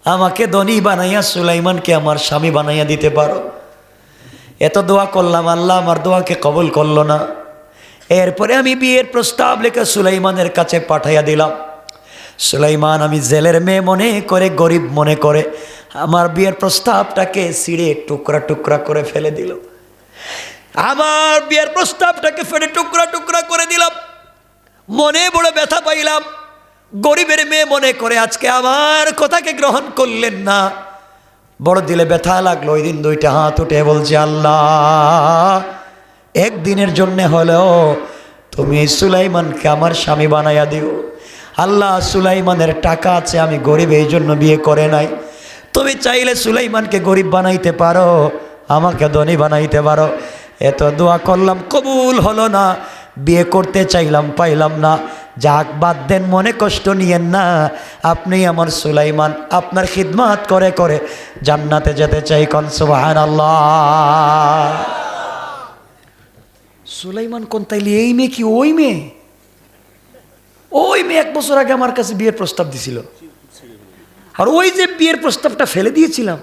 আমাকে ধনী বানাইয়া সুলাইমানকে আমার স্বামী বানাইয়া দিতে পারো। এত দোয়া করলাম, আল্লাহ আমার দোয়াকে কবুল করলো না। এরপরে আমি বিয়ের প্রস্তাব লিখে সুলাইমানের কাছে পাঠাইয়া দিলাম। সুলাইমান আমি জেলের মেয়ে মনে করে, গরিব মনে করে আমার বিয়ের প্রস্তাবটাকে ছিঁড়ে টুকরা টুকরা করে ফেলে দিল। আমার বিয়ের প্রস্তাবটাকে ফেলে টুকরা টুকরা করে দিলাম। মনে বড় ব্যথা পাইলাম। গরিবের মেয়ে মনে করে আজকে আমার কথাকে গ্রহণ করলেন না, বড় দিলে ব্যথা লাগলো। ওই দিন দুইটা হাত উঠে বলছে আল্লাহ একদিনের জন্য হলেও তুমি এই সুলাইমানকে আমার স্বামী বানাইয়া দিও। আল্লাহ সুলাইমানের টাকা আছে, আমি গরিব এই জন্য বিয়ে করে নাই। তুমি চাইলে সুলাইমানকে গরিব বানাইতে পারো, আমাকে ধনী বানাইতে পারো। এত দোয়া করলাম, কবুল হলো না। বিয়ে করতে চাইলাম, পাইলাম না। যাক বাদ দেন, মনে কষ্ট নিয়েন না। আপনি আমার সুলাইমান, আপনার খিদমত করে করে জান্নাতে যেতে চাই। কোন সুবহানাল্লাহ। সুলাইমান কোন তাইলে এই মেয়ে কি ওই মেয়ে? ওই মেয়ে 1 বছর আগে আমার কাছে বিয়ের প্রস্তাব দিছিল, আর ওই যে বিয়ের প্রস্তাবটা ফেলে দিয়েছিলাম,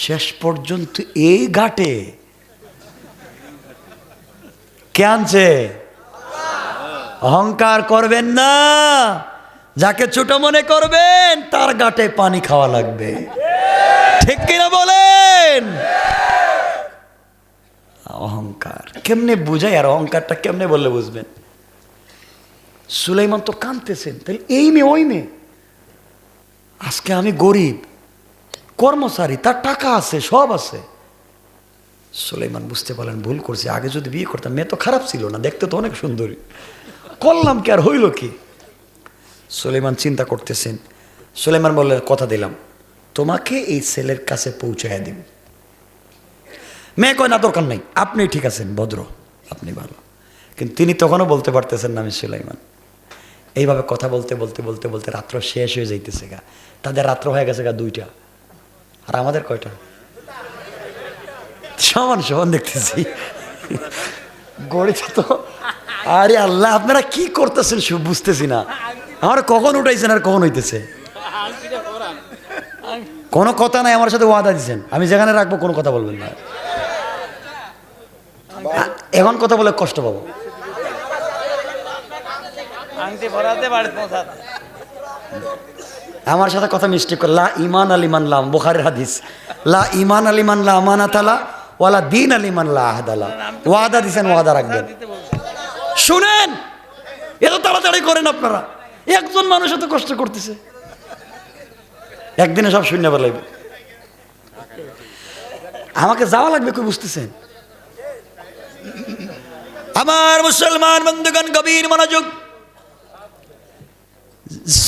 শেষ পর্যন্ত এই ঘাটে কে আনছে? অহংকার করবেন না। যাকে ছোট মনে করবেন তার ঘাটে পানি খাওয়া লাগবে, ঠিক কিনা বলেন? অহংকার কেমনে বুঝাই, আর অহংকারটা কেমনে বললে বুঝবেন? সুলাইমান তো কাঁদতেছেন, তাহলে এই মেয়ে ওই মেয়ে। আজকে আমি গরিব কর্মচারী, তার টাকা আছে, সব আছে। সুলাইমান বুঝতে পারলেন ভুল করছে। আগে যদি বিয়ে করতাম, মেয়ে তো খারাপ ছিল না, দেখতে তো অনেক সুন্দরী, করলাম কি আর হইল কি? সুলাইমান চিন্তা করতেছেন। সুলাইমান বললেন কথা দিলাম তোমাকে এই ছেলের কাছে পৌঁছাইয়া দিব। মেয়ে কয় না দরকার নাই, আপনি ঠিক আছেন, ভদ্র, আপনি ভালো। কিন্তু তিনি তখনও বলতে পারতেছেন না আমি সুলাইমান। এইভাবে কথা বলতে বলতে বলতে বলতে রাত্র শেষ হয়ে যাইতেছে গা। তাদের রাত্র হয়ে গেছে গা 2টা, আর আমাদের কয়টা? সমান সমান দেখতেছি গড়িতে তো। আরে আল্লাহ, আপনারা কি করতেছেন সব বুঝতেছি না। আমার কখন উঠাইছেন আর কখন হইতেছে? কোনো কথা নাই, আমার সাথে ওয়াদা দিচ্ছেন আমি যেখানে রাখবো কোনো কথা বলবেন না। এখন কথা বলে কষ্ট পাবো। আমার সাথে কথা মিষ্টি করে। লা ইমান আলিমান লাম, বুখারীর হাদিস। লা ইমান আলিমান লা আমানাত আলা ওয়ালা দিন আলিমান লা আহদ আলা। ওয়াদা দিছেন, ওয়াদা রাখবেন। শুনেন, এত তাড়াতাড়ি করেন আপনারা। একজন মানুষ এত কষ্ট করতেছে, একদিনে সব শূন্য বেলাইবে। আমাকে যাওয়া লাগবে, কই বুঝতেছেন? আমার মুসলমান বন্ধুগণ, গভীর মনোযোগ।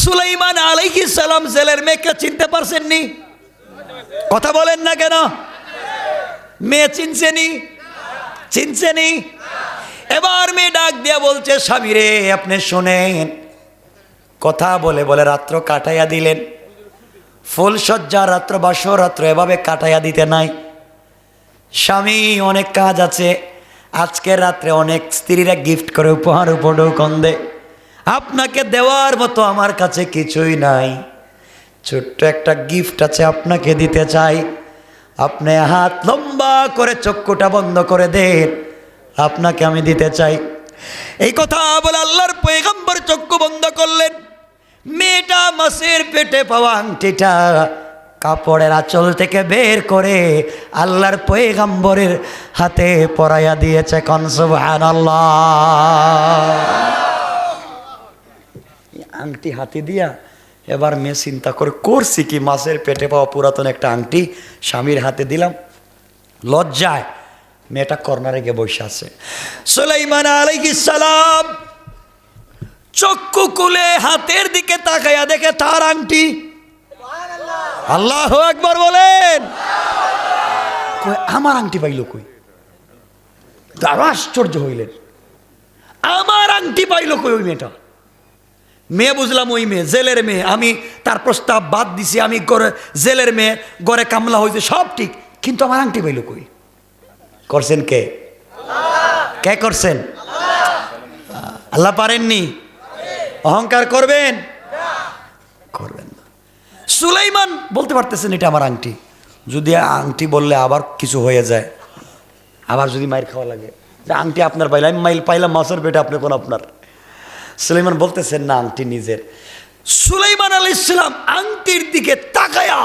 সুলাইমান আলাইহিস সালাম জেলের মেয়েকে চিনতে পারছেননি? কথা বলেন না কেন? মেয়ে চিনছেনি? চিনছেনি? এবার মেয়ে ডাক দিয়া বলছে, স্বামী রে আপনি শোনেন। কথা বলে বলে রাত্র কাটাইয়া দিলেন। ফুলসজ্জা রাত্র, বাসর রাত্র এভাবে কাটাইয়া দিতে নাই। স্বামী অনেক কাজ আছে, আজকের রাত্রে অনেক স্ত্রীরা গিফট করে উপহার উপঢৌকন দেয়, আপনাকে দেওয়ার মতো আমার কাছে কিছুই নাই। ছোট্ট একটা গিফট আছে, আপনাকে দিতে চাই। আপনি হাত লম্বা করে চক্ষুটা বন্ধ করে দেন, আপনাকে আমি দিতে চাই। এই কথা বলে আল্লাহর পয়গম্বর চক্ষু বন্ধ করলেন। মেয়েটা মাছের পেটে পাওয়া আংটিটা কাপড়ের আঁচল থেকে বের করে আল্লাহর পয়গম্বরের হাতে পরাইয়া দিয়েছে। কোন সুবহানাল্লাহ। আংটি হাতে দিয়া এবার মেয়ে চিন্তা করে, করছি কি, মাছের পেটে পাওয়া পুরাতন একটা আংটি স্বামীর হাতে দিলাম। লজ্জায় মেয়েটা কর্নারে গিয়ে বসে আছে। সুলাইমান আলাইহিস সালাম চক্ষু খুলে হাতের দিকে তাকাইয়া দেখে তার আংটি। আল্লাহু আকবার বলেন। কই আমার আংটি পাইল কই? আরো আশ্চর্য হইলেন, আমার আংটি পাইল কই ওই মেয়েটা? মেয়ে বুঝলাম ওই মেয়ে, জেলের মেয়ে। আমি তার প্রস্তাব বাদ দিছি, আমি করে জেলের মেয়ে, গড়ে কামলা হয়েছে, সব ঠিক, কিন্তু আমার আংটি পাইল কই? করছেন কে? কে করছেন? আল্লাহ পারেননি? অহংকার করবেন? করবেন না। সুলাইমান বলতে পারতেছেন এটা আমার আংটি। যদি আংটি বললে আবার কিছু হয়ে যায়, আবার যদি মাইর খাওয়া লাগে, যে আংটি আপনার পাইলাম, আমি মাইল পাইলাম মাছের পেটে, আপনি কোন আপনার? সুলাইমান বলতেছেন না, আংটি নিজের। সুলাইমান আলাইহিস সালাম আংটির দিকে তাকায়া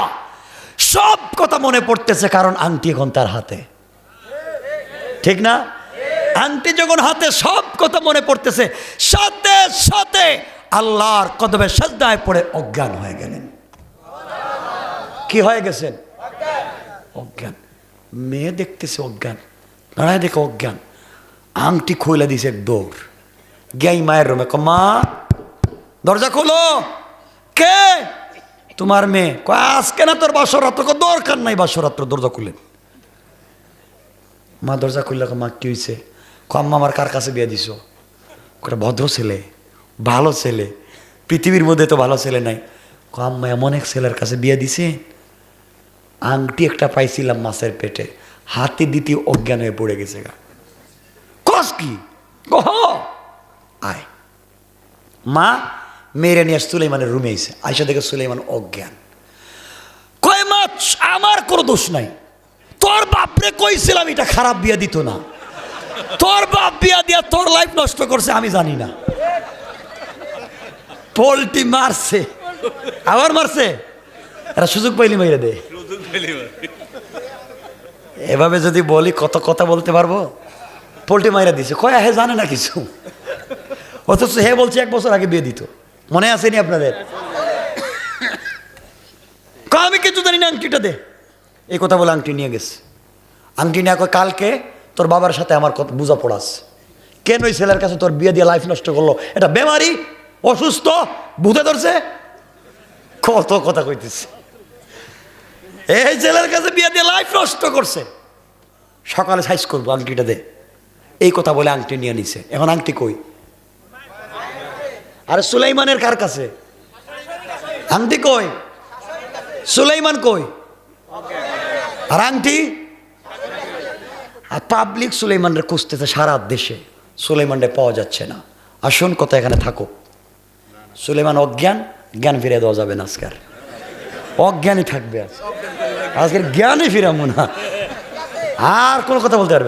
সব কথা মনে পড়তেছে, কারণ আংটি এখন তার হাতে, ঠিক না? আংটি যখন হাতে, সব কথা মনে পড়তেছে। সাথে সাথে আল্লাহর কদমে সাজদায় পড়ে অজ্ঞান হয়ে গেলেন। কি হয়ে গেছেন? অজ্ঞান। মেয়ে দেখতেছে অজ্ঞান, দাঁড়ায় দেখে অজ্ঞান। আংটি খুলে দিছে দৌড়, গিয়াই মায়ের রুমে। মা দরজা খোলো। কে? তোমার মেয়ে। আজকে না তোর বাসরাত্র। দরকার নাই বাসরাত্র, দরজা খুলেন। মা দরজা খুললে, মা কি হয়েছে? আম্মা আমার কার কাছে বিয়ে দিছো? ভদ্র ছেলে, ভালো ছেলে, পৃথিবীর মধ্যে তো ভালো ছেলে নাই। আম্মা এমন এক ছেলের কাছে বিয়ে দিছে, আংটি একটা পাইছিলাম মাছের পেটে, হাতে দিতে অজ্ঞান হয়ে পড়ে গেছে গা। কস কি? আয়। মা মেরে নিয়ে সুলাইমানের রুমে এসে আয়সা দেখে সুলাইমান অজ্ঞান। কয় মা আমার কোনো দোষ নাই, তোর বাপরে কইছিলাম এটা খারাপ বিয়া দিত না, তোর বাপ বিয়া দিয়া তোর লাইফ নষ্ট করছে, আমি জানি না। পোল্টি মারছে, আবার মারছে, এরা সুযোগ পাইলি মাইরে দে। এভাবে যদি বলি কত কথা বলতে পারবো। পোল্টি মাইরা দিছে, কয় হে জানে না কিছু, অথচ হে বলছে 1 বছর আগে বিয়ে দিত। মনে আসেনি আপনাদের? আমি কিছু জানি না, আংটিটা দে। এই কথা বলে আংটি নিয়ে গেছে। আংটি নিয়ে কয় কালকে তোর বাবার সাথে আমার কথা বুঝা পড়াস, কেন ওই ছেলের কাছে তোর বিয়ে দিয়ে লাইফ নষ্ট করলো, এটা বেমারি, অসুস্থ, ভূতে ধরছে, কত কথা কইতেছে। এই ছেলের কাছে বিয়ে দিয়ে লাইফ নষ্ট করছে, সকালে সাইজ করবো, আংটিটা দে। এই কথা বলে আংটি নিয়ে নিছে। এখন আংটি কই? আরে সুলাইমানের কার কাছে? আংটি কই? সুলাইমান কই? আর আংটি? আর পাবলিক সুলাইমানরে খুঁজতেছে সারা দেশে, সুলাইমানরে পাওয়া যাচ্ছে না। আসুন কথা এখানে থাকো। সুলাইমান অজ্ঞান, জ্ঞান ফিরে দেওয়া যাবে না। আজকের অজ্ঞানই থাকবে, আজকের জ্ঞানই ফিরাবো না, আর কোনো কথা বলতে পারবেন।